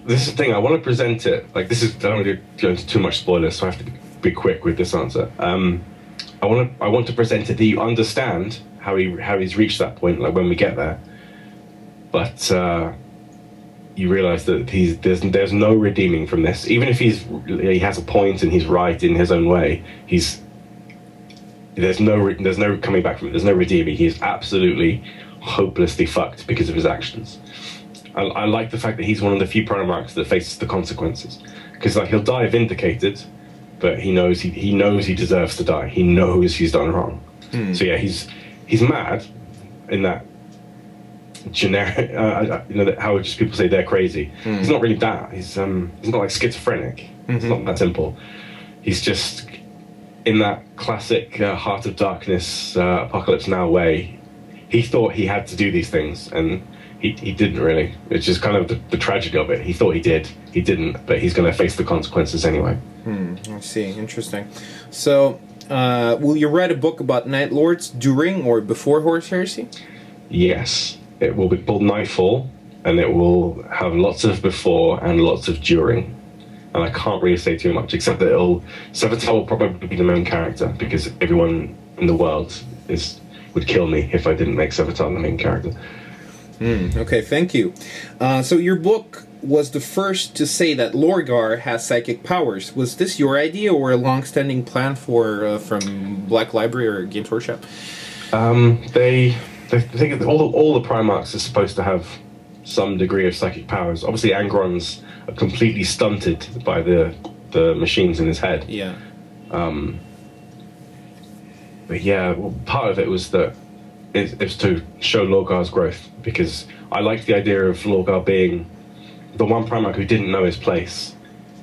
This is the thing, I want to present it, I don't want to go into too much spoilers, so I have to be quick with this answer. I want to present it that you understand how he's reached that point, like when we get there. But you realise that there's no redeeming from this. Even if he has a point and he's right in his own way, there's no coming back from it. There's no redeeming. He is absolutely hopelessly fucked because of his actions. I like the fact that he's one of the few Primarchs that faces the consequences, because like he'll die vindicated, but he knows he deserves to die. He knows he's done wrong. So yeah, he's mad in that generic. How just people say they're crazy. He's not really that. He's not like schizophrenic. It's not that simple. He's just in that classic Heart of Darkness Apocalypse Now way. He thought he had to do these things, and he didn't really. It's just kind of the tragedy of it. He thought he did. He didn't, but he's going to face the consequences anyway. I see. Interesting. So, will you write a book about Night Lords during or before Horus Heresy? Yes. It will be called Nightfall, and it will have lots of before and lots of during. And I can't really say too much, except that Sevatar will probably be the main character, because everyone in the world would kill me if I didn't make Sevatar the main character. Okay, thank you. So your book was the first to say that Lorgar has psychic powers. Was this your idea or a long-standing plan from Black Library or Games Workshop? They think that all the Primarchs are supposed to have some degree of psychic powers. Obviously, Angron's are completely stunted by the machines in his head. Yeah. But yeah, well, part of it was that it was to show Lorgar's growth, because I liked the idea of Lorgar being the one Primarch who didn't know his place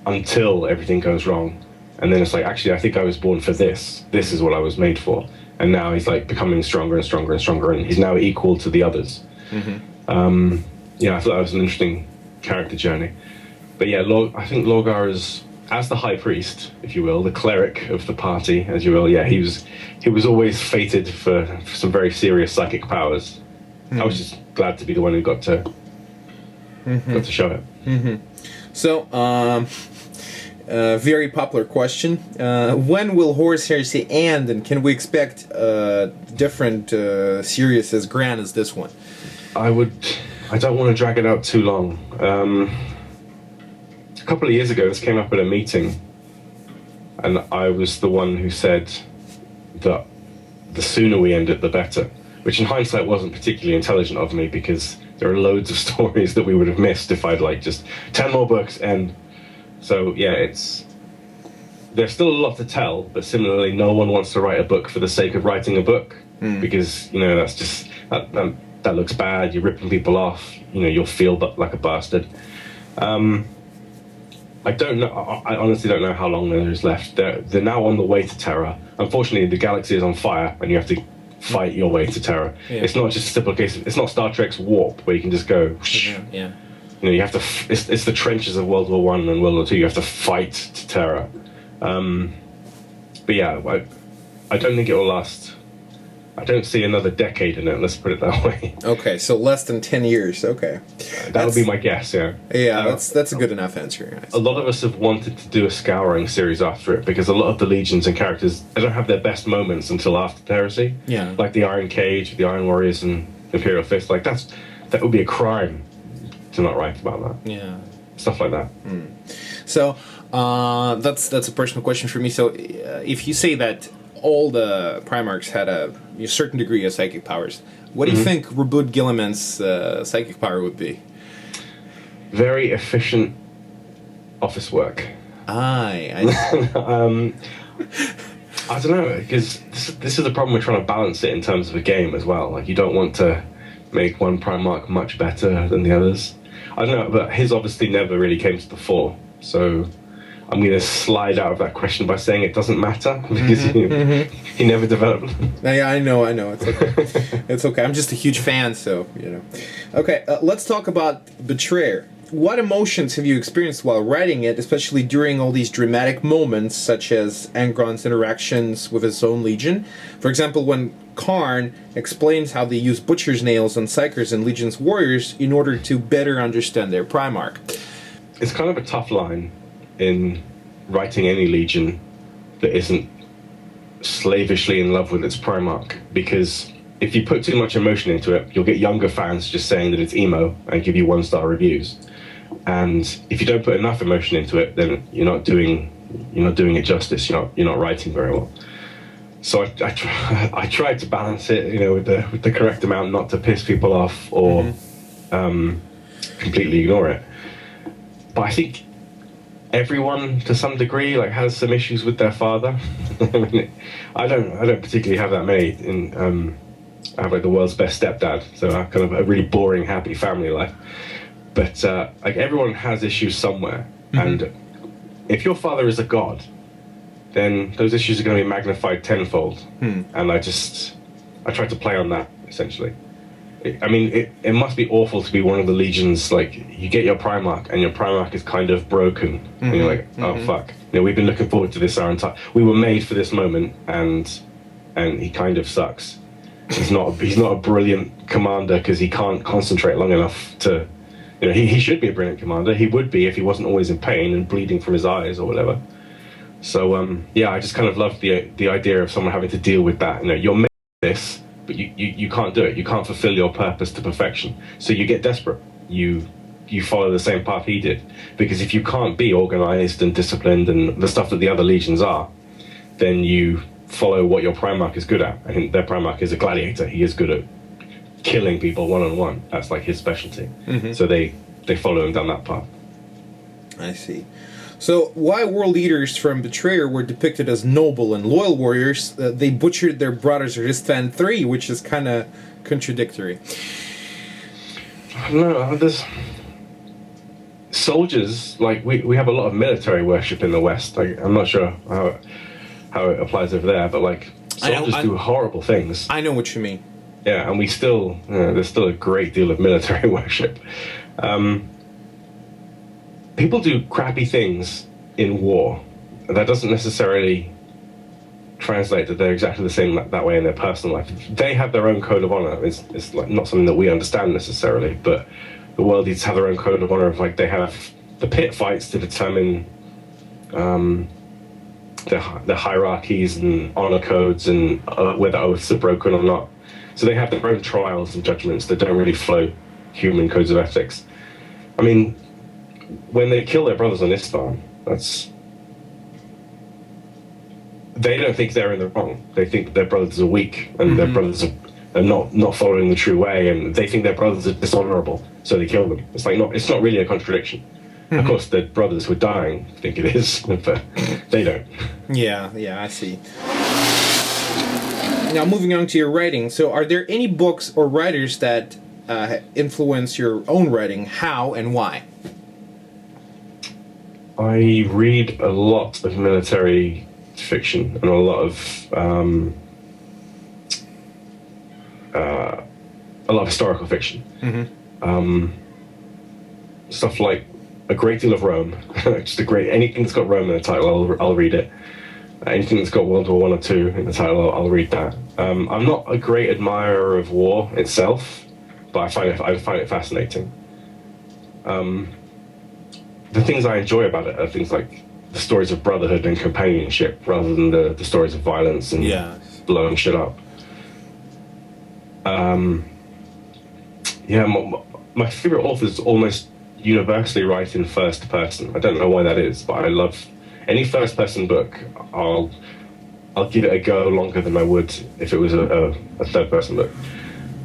until everything goes wrong. And then it's like, actually, I think I was born for this. This is what I was made for. And now he's like becoming stronger and stronger and stronger, and he's now equal to the others. Yeah, I thought that was an interesting character journey. But yeah, I think Lorgar is, as the High Priest, if you will, the cleric of the party, as you will, yeah, he was always fated for some very serious psychic powers. I was just glad to be the one who got to show it. So, very popular question. When will Horus Heresy end, and can we expect different series as grand as this one? I don't want to drag it out too long. A couple of years ago, this came up at a meeting, and I was the one who said that the sooner we end it, the better, which in hindsight wasn't particularly intelligent of me, because there are loads of stories that we would have missed if I'd like just 10 more books and... So yeah, there's still a lot to tell, but similarly, no one wants to write a book for the sake of writing a book, because, you know, that's just... That looks bad, you're ripping people off, you know, you'll feel like a bastard. I don't know, I honestly don't know how long there is left. They're now on the way to Terra. Unfortunately, the galaxy is on fire, and you have to fight your way to Terra. Yeah. It's not just a simple case of, it's not Star Trek's Warp, where you can just go, yeah. You know, you have to, it's the trenches of World War I and World War II, you have to fight to Terra. But yeah, I don't think it will last. I don't see another decade in it, let's put it that way. Okay, so less than 10 years, okay. That would be my guess, yeah. Yeah, that's a good enough answer. A lot of us have wanted to do a scouring series after it, because a lot of the legions and characters, they don't have their best moments until after Heresy. Yeah. Like the Iron Cage, the Iron Warriors, and Imperial Fist. Like, that would be a crime to not write about that. Yeah. Stuff like that. So, that's a personal question for me. So, if you say that all the Primarchs had a certain degree of psychic powers, what do you think Reboot Gilliman's psychic power would be? Very efficient office work. I don't know, because this is the problem. We're trying to balance it in terms of a game as well. Like, you don't want to make one Primarch much better than the others. I don't know, but his obviously never really came to the fore. So I'm going to slide out of that question by saying it doesn't matter, because he never developed. Yeah, I know. It's okay. It's okay. I'm just a huge fan, so, you know. Okay, let's talk about Betrayer. What emotions have you experienced while writing it, especially during all these dramatic moments, such as Angron's interactions with his own legion? For example, when Karn explains how they use butcher's nails on Psychers and Legion's warriors in order to better understand their Primarch. It's kind of a tough line in writing any legion that isn't slavishly in love with its Primarch, because if you put too much emotion into it, you'll get younger fans just saying that it's emo and give you 1-star reviews. And if you don't put enough emotion into it, then you're not doing it justice. You're not writing very well. So I tried to balance it, you know, with the correct amount, not to piss people off or completely ignore it. But I think everyone, to some degree, like, has some issues with their father. I mean, I don't particularly have that many. I have like the world's best stepdad, so I have kind of a really boring, happy family life. But like, everyone has issues somewhere, and if your father is a god, then those issues are going to be magnified tenfold. And I tried to play on that, essentially. I mean, it must be awful to be one of the legions. Like, you get your Primarch, and your Primarch is kind of broken, and you're like, oh fuck. You know, we've been looking forward to this our entire. We were made for this moment, and he kind of sucks. He's not a brilliant commander because he can't concentrate long enough to. You know, he should be a brilliant commander. He would be if he wasn't always in pain and bleeding from his eyes or whatever. So yeah, I just kind of love the idea of someone having to deal with that. You know, you're made for this, but you can't do it. You can't fulfill your purpose to perfection. So you get desperate. You follow the same path he did. Because if you can't be organized and disciplined and the stuff that the other legions are, then you follow what your Primarch is good at. I think their Primarch is a gladiator. He is good at killing people one-on-one. That's like his specialty. So they follow him down that path. I see. So, why world leaders from Betrayer were depicted as noble and loyal warriors, they butchered their brothers Ristan 3, which is kind of contradictory. No, there's... Soldiers, like, we have a lot of military worship in the West. Like, I'm not sure how it applies over there, but, like, soldiers do horrible things. I know what you mean. Yeah, and we still... there's still a great deal of military worship. People do crappy things in war. That doesn't necessarily translate that they're exactly the same that way in their personal life. They have their own code of honor. It's like not something that we understand necessarily, but the worldies have their own code of honor of, like, they have the pit fights to determine the hierarchies and honor codes and whether oaths are broken or not. So they have their own trials and judgments that don't really follow human codes of ethics. I mean, when they kill their brothers on Isfahan, they don't think they're in the wrong. They think their brothers are weak and their brothers are not following the true way, and they think their brothers are dishonorable, so they kill them. It's not really a contradiction. Of course, their brothers who are dying think it is, but they don't. Yeah, I see. Now, moving on to your writing. So, are there any books or writers that influence your own writing? How and why? I read a lot of military fiction and a lot of historical fiction. Stuff like a great deal of Rome. Anything that's got Rome in the title, I'll read it. Anything that's got World War I or II in the title, I'll read that. I'm not a great admirer of war itself, but I find it fascinating. The things I enjoy about it are things like the stories of brotherhood and companionship rather than the stories of violence and blowing shit up. My favorite authors almost universally write in first person. I don't know why that is, but I love any first person book. I'll give it a go longer than I would if it was a third person book.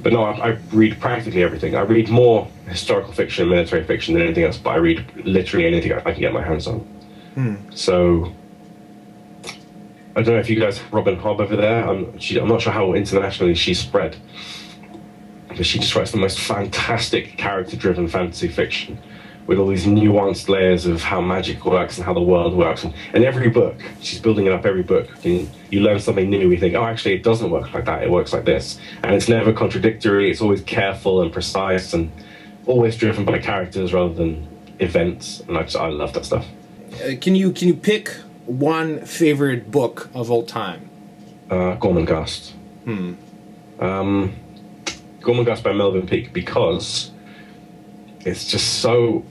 But no, I read practically everything. I read more historical fiction and military fiction than anything else, but I read literally anything I can get my hands on. So, I don't know if you guys have Robin Hobb over there. I'm not sure how internationally she's spread. But she just writes the most fantastic character-driven fantasy fiction with all these nuanced layers of how magic works and how the world works. And every book, she's building it up every book. And you learn something new, you think, oh, actually, it doesn't work like that, it works like this. And it's never contradictory, it's always careful and precise and always driven by characters rather than events. And I love that stuff. Can you pick one favorite book of all time? Gormenghast. Gormenghast by Melvin Peake, because it's just so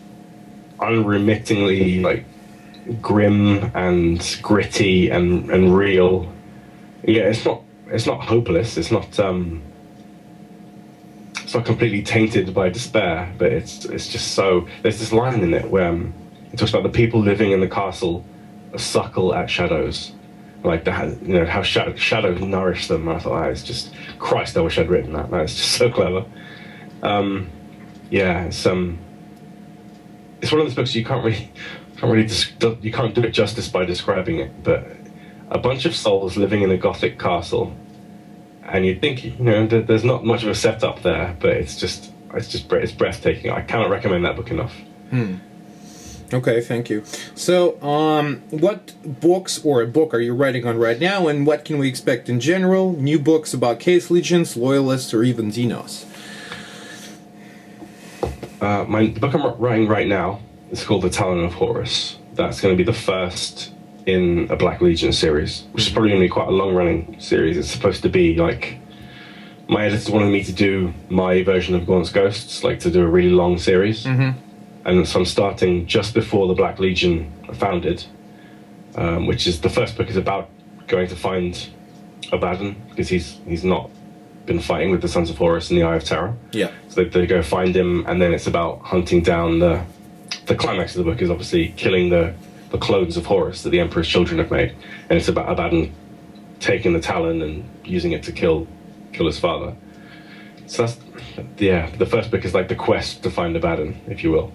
unremittingly, like, grim and gritty and real. Yeah, it's not hopeless. It's not completely tainted by despair. But it's just so. There's this line in it where it talks about the people living in the castle suckle at shadows, like that. You know how shadows nourish them. And I thought, it's just Christ. I wish I'd written that. It's just so clever. It's one of those books you can't do it justice by describing it. But a bunch of souls living in a Gothic castle, and you'd think there's not much of a setup there, but it's breathtaking. I cannot recommend that book enough. Okay, thank you. So, what books or a book are you writing on right now, and what can we expect in general? New books about Case Legions, Loyalists, or even Xenos? The book I'm writing right now is called The Talon of Horus. That's going to be the first in a Black Legion series, which is probably going to be quite a long-running series. It's supposed to be like... My editors wanted me to do my version of Gaunt's Ghosts, like to do a really long series. And so I'm starting just before the Black Legion are founded, which is... The first book is about going to find Abaddon, because he's not been fighting with the Sons of Horus in the Eye of Terror. Yeah. So they go find him, and then it's about hunting down the climax of the book is obviously killing the clones of Horus that the Emperor's children have made, and it's about Abaddon taking the Talon and using it to kill his father. So that's the first book is like the quest to find Abaddon, if you will.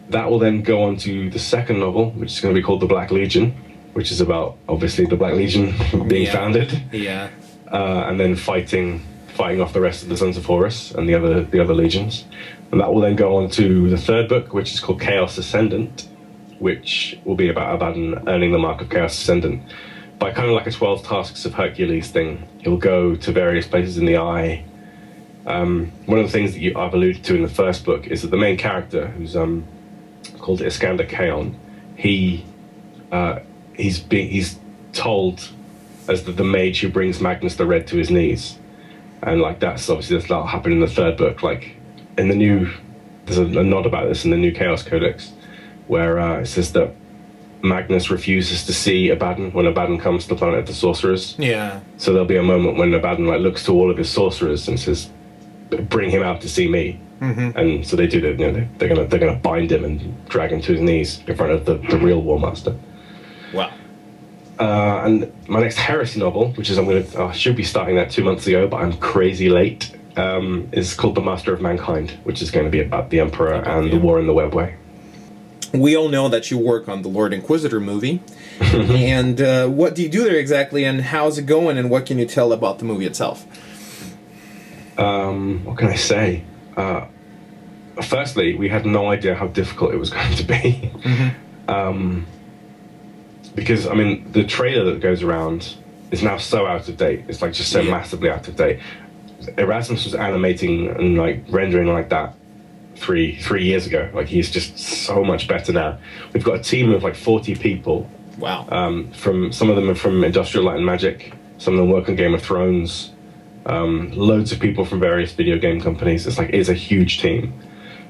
That will then go on to the second novel, which is going to be called The Black Legion, which is about obviously the Black Legion being founded. Yeah. And then fighting off the rest of the Sons of Horus and the other legions. And that will then go on to the third book, which is called Chaos Ascendant, which will be about Abaddon earning the mark of Chaos Ascendant. By kind of like a 12 Tasks of Hercules thing, he'll go to various places in the Eye. One of the things that I've alluded to in the first book is that the main character, who's called Iskander Kaon, he's told as the mage who brings Magnus the Red to his knees. And like that'll happen in the third book. Like in the new, there's a nod about this in the new Chaos Codex, where it says that Magnus refuses to see Abaddon when Abaddon comes to the planet of the sorcerers. Yeah. So there'll be a moment when Abaddon looks to all of his sorcerers and says, "Bring him out to see me." And so they do that. They're gonna bind him and drag him to his knees in front of the real War Master. Wow. And my next heresy novel, which is I should be starting that 2 months ago, but I'm crazy late, is called The Master of Mankind, which is going to be about the Emperor and the War in the Webway. We all know that you work on the Lord Inquisitor movie. And what do you do there exactly, and how's it going, and what can you tell about the movie itself? What can I say? Firstly, we had no idea how difficult it was going to be. Because, the trailer that goes around is now so out of date. It's just so massively out of date. Erasmus was animating and rendering like that three years ago. He's just so much better now. We've got a team of 40 people. Wow. From some of them are from Industrial Light and Magic. Some of them work on Game of Thrones. Loads of people from various video game companies. It's a huge team.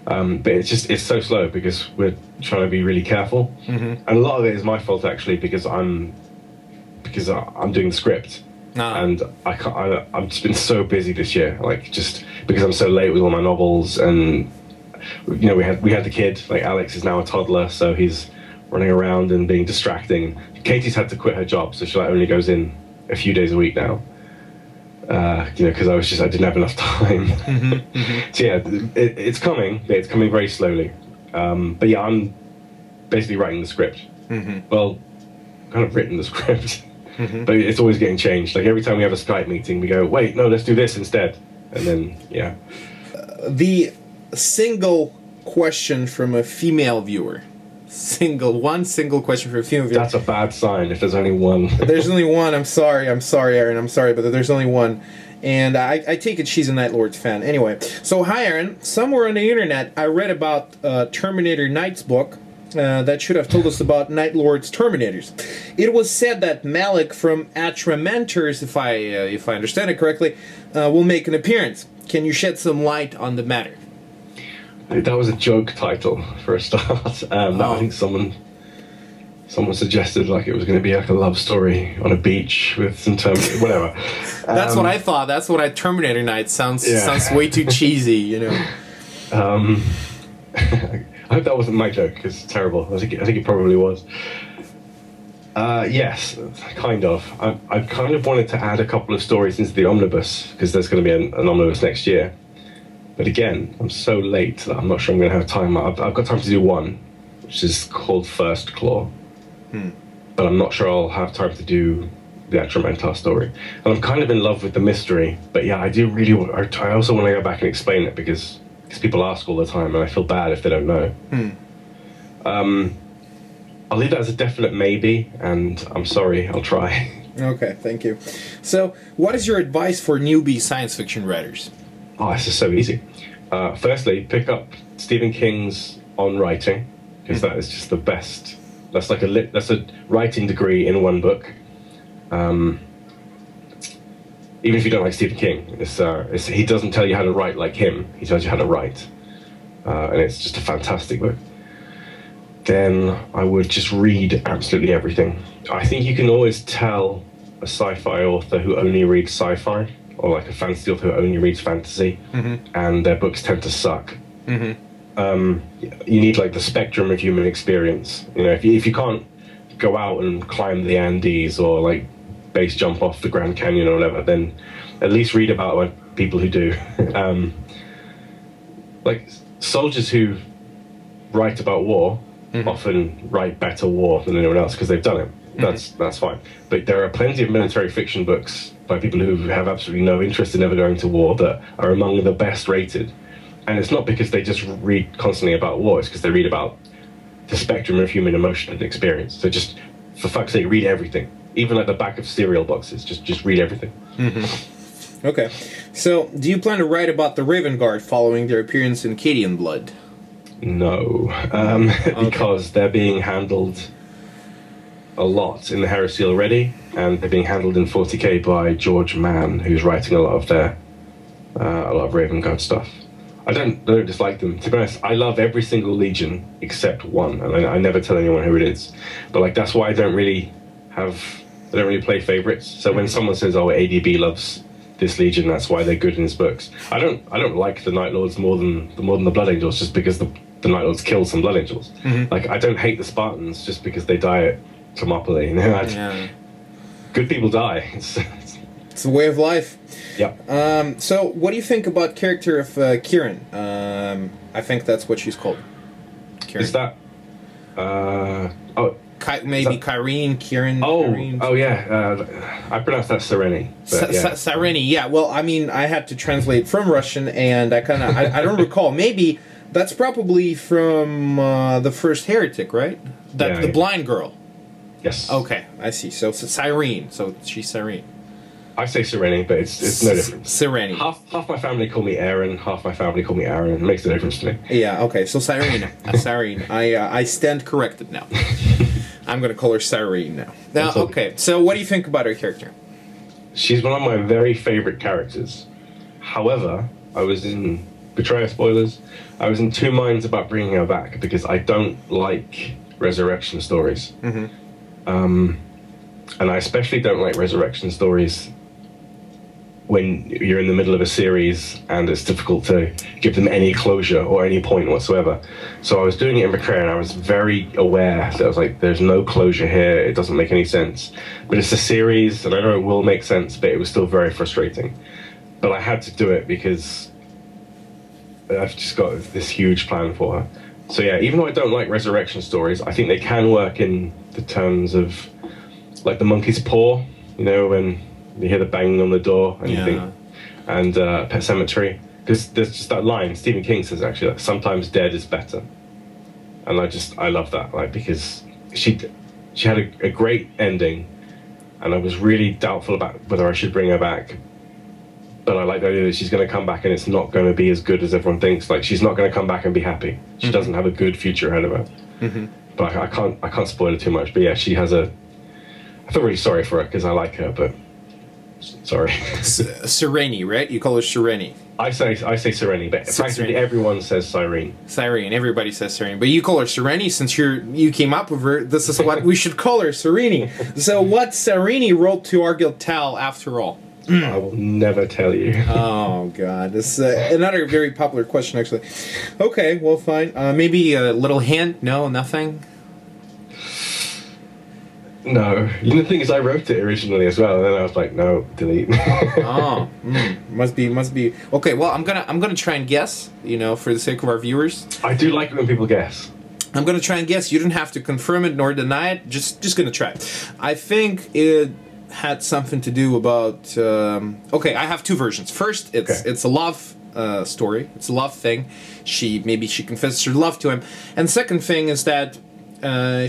But it's so slow because we're trying to be really careful. And a lot of it is my fault actually, because I'm doing the script. And I've just been so busy this year, just because I'm so late with all my novels. And we had the kid, Alex is now a toddler, so he's running around and being distracting. Katie's had to quit her job, so she only goes in a few days a week now. Because I didn't have enough time. So yeah, it's coming. It's coming very slowly. But yeah, I'm basically writing the script. Well, kind of written the script, but it's always getting changed. Every time we have a Skype meeting, we go, wait, no, let's do this instead. And then, yeah. The single question from a female viewer. One single question for a female viewer. That's a bad sign if there's only one. There's only one. I'm sorry, Aaron. I'm sorry, but there's only one. And I take it she's a Night Lords fan. Anyway, so hi, Aaron. Somewhere on the internet, I read about Terminator Knight's book that should have told us about Night Lords Terminators. It was said that Malik from Atramenters, if I understand it correctly, will make an appearance. Can you shed some light on the matter? That was a joke title for a start. I think someone suggested it was going to be a love story on a beach with some whatever. That's what I thought. That's what Terminator Night sounds way too cheesy, I hope that wasn't my joke, because it's terrible. I think it probably was. Yes, kind of. I kind of wanted to add a couple of stories into the omnibus, because there's going to be an omnibus next year. But again, I'm so late that I'm not sure I'm going to have time. I've got time to do one, which is called First Claw. But I'm not sure I'll have time to do the actual Mentar story. And I'm kind of in love with the mystery. But yeah, I also want to go back and explain it, because people ask all the time, and I feel bad if they don't know. I'll leave that as a definite maybe, and I'm sorry, I'll try. Okay, thank you. So, what is your advice for newbie science fiction writers? Oh, this is so easy. Firstly, pick up Stephen King's On Writing, because that is just the best. That's like that's a writing degree in one book. Even if you don't like Stephen King, he doesn't tell you how to write like him. He tells you how to write, and it's just a fantastic book. Then I would just read absolutely everything. I think you can always tell a sci-fi author who only reads sci-fi, or like a fantasy author who only reads fantasy, and their books tend to suck. You need like the spectrum of human experience. You know, if you can't go out and climb the Andes or like base jump off the Grand Canyon or whatever, then at least read about people who do. Like soldiers who write about war often write better war than anyone else because they've done it. That's fine. But there are plenty of military fiction books by people who have absolutely no interest in ever going to war that are among the best rated. And it's not because they just read constantly about war, it's because they read about the spectrum of human emotion and experience. So just, for fuck's sake, read everything. Even like the back of cereal boxes, just read everything. Okay. So, do you plan to write about the Raven Guard following their appearance in Cadian Blood? No. Because they're being handled a lot in the Heresy already, and they're being handled in 40k by George Mann, who's writing a lot of Raven Guard stuff. I don't dislike them. To be honest, I love every single Legion except one, and I never tell anyone who it is. But like that's why I don't really play favorites. So when someone says, "Oh, ADB loves this Legion, that's why they're good in his books," I don't like the Night Lords more than the Blood Angels, just because the Night Lords kill some Blood Angels. Like I don't hate the Spartans just because they die at Thermopylae. You know, good people die. It's a way of life. Yeah. So, what do you think about character of Kieran? I think that's what she's called. Kieran. Is that? Kyrene, Kieran. Oh yeah. I pronounce that Sereni. Sereni. Yeah. Well, I mean, I had to translate from Russian, and I don't recall. Maybe that's probably from the first Heretic, right? The blind girl. Yes. Okay, I see. So it's Cyrene. So she's Cyrene. I say Sereni, but it's no difference. Sereni. Half my family call me Aaron, half my family call me Aaron. It makes a difference to me. Yeah, okay, so Cyrene. Cyrene. I stand corrected now. I'm going to call her Cyrene now. Okay, so what do you think about her character? She's one of my very favorite characters. However, I was in... Betrayer spoilers. I was in two minds about bringing her back, because I don't like resurrection stories. And I especially don't like resurrection stories when you're in the middle of a series and it's difficult to give them any closure or any point whatsoever. So I was doing it in Betrayer and I was very aware that I was like, there's no closure here, it doesn't make any sense. But it's a series and I know it will make sense, but it was still very frustrating. But I had to do it because I've just got this huge plan for her. So yeah, even though I don't like resurrection stories, I think they can work in the terms of like the Monkey's Paw, you know, when you hear the banging on the door and you think, and Pet Sematary, because there's just that line Stephen King says actually, like, sometimes dead is better, and I love that, like, because she had a great ending, and I was really doubtful about whether I should bring her back, but I like the idea that she's going to come back and it's not going to be as good as everyone thinks. Like she's not going to come back and be happy. She doesn't have a good future ahead of her. But I can't spoil it too much. But yeah, she has I feel really sorry for her because I like her, but sorry. Sereni, right? You call her Sereni. I say Sereni, but practically everyone says Cyrene. Cyrene, everybody says Serene, but you call her Sereni since you came up with her. This is what we should call her, Sereni. So what Sereni wrote to Argyle Tal after all? I will never tell you. Oh God, this is another very popular question actually. Okay, well fine. Maybe a little hint? No, nothing. No, the thing is, I wrote it originally as well, and then I was like, no, delete. Must be. Okay, well, I'm gonna try and guess. You know, for the sake of our viewers. I do like it when people guess. I'm gonna try and guess. You don't have to confirm it nor deny it. Just gonna try. I think it had something to do about. Okay, I have two versions. First, it's a love story. It's a love thing. She confesses her love to him, and second thing is that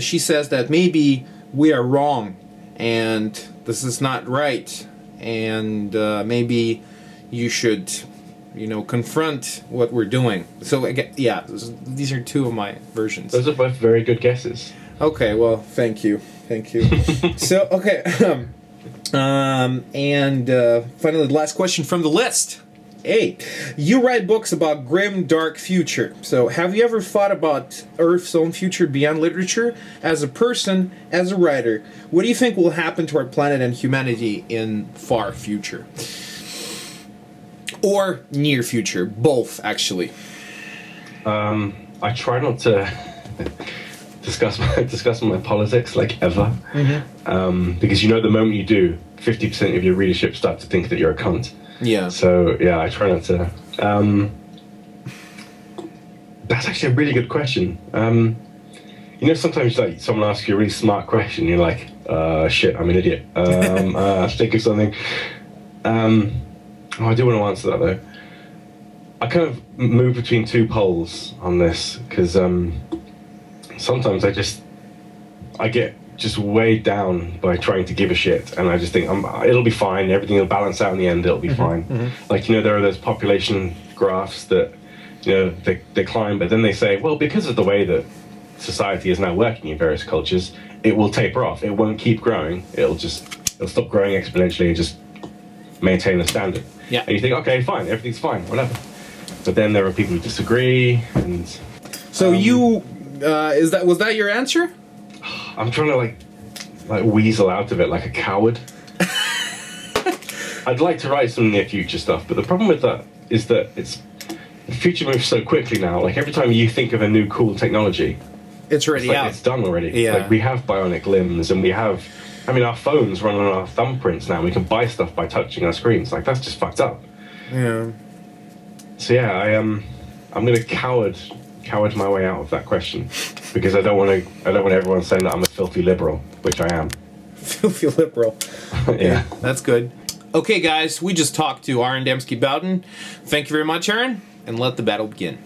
she says that maybe we are wrong, and this is not right, and maybe you should confront what we're doing. So yeah, these are two of my versions. Those are both very good guesses. Okay, well, thank you. So, okay, and finally, the last question from the list. Hey, you write books about grim, dark future. So, have you ever thought about Earth's own future beyond literature? As a person, as a writer, what do you think will happen to our planet and humanity in far future? Or near future? Both, actually. I try not to discuss my politics, like, ever. Because the moment you do, 50% of your readership start to think that you're a cunt. Yeah. So, yeah, I try not to. That's actually a really good question. Sometimes, like, someone asks you a really smart question, you're like, shit, I'm an idiot. Think of something. I do want to answer that, though. I kind of move between two poles on this, because sometimes I get just weighed down by trying to give a shit, and I just think it'll be fine, everything will balance out in the end, it'll be fine. Like, there are those population graphs that, they climb, but then they say, well, because of the way that society is now working in various cultures, it will taper off, it won't keep growing, it'll stop growing exponentially and just maintain the standard. Yeah. And you think, okay, fine, everything's fine, whatever. But then there are people who disagree, and... So was that your answer? I'm trying to like weasel out of it like a coward. I'd like to write some near future stuff, but the problem with that is that the future moves so quickly now. Like, every time you think of a new cool technology, it's already out. It's done already. Yeah. Like, we have bionic limbs, and we have, our phones run on our thumbprints now. We can buy stuff by touching our screens. Like, that's just fucked up. Yeah. So yeah, I'm gonna coward my way out of that question, because I don't want everyone saying that I'm a filthy liberal, which I am. Filthy liberal. Yeah, that's good. Okay, guys, we just talked to Aaron Dembski-Bowden. Thank you very much, Aaron, and let the battle begin.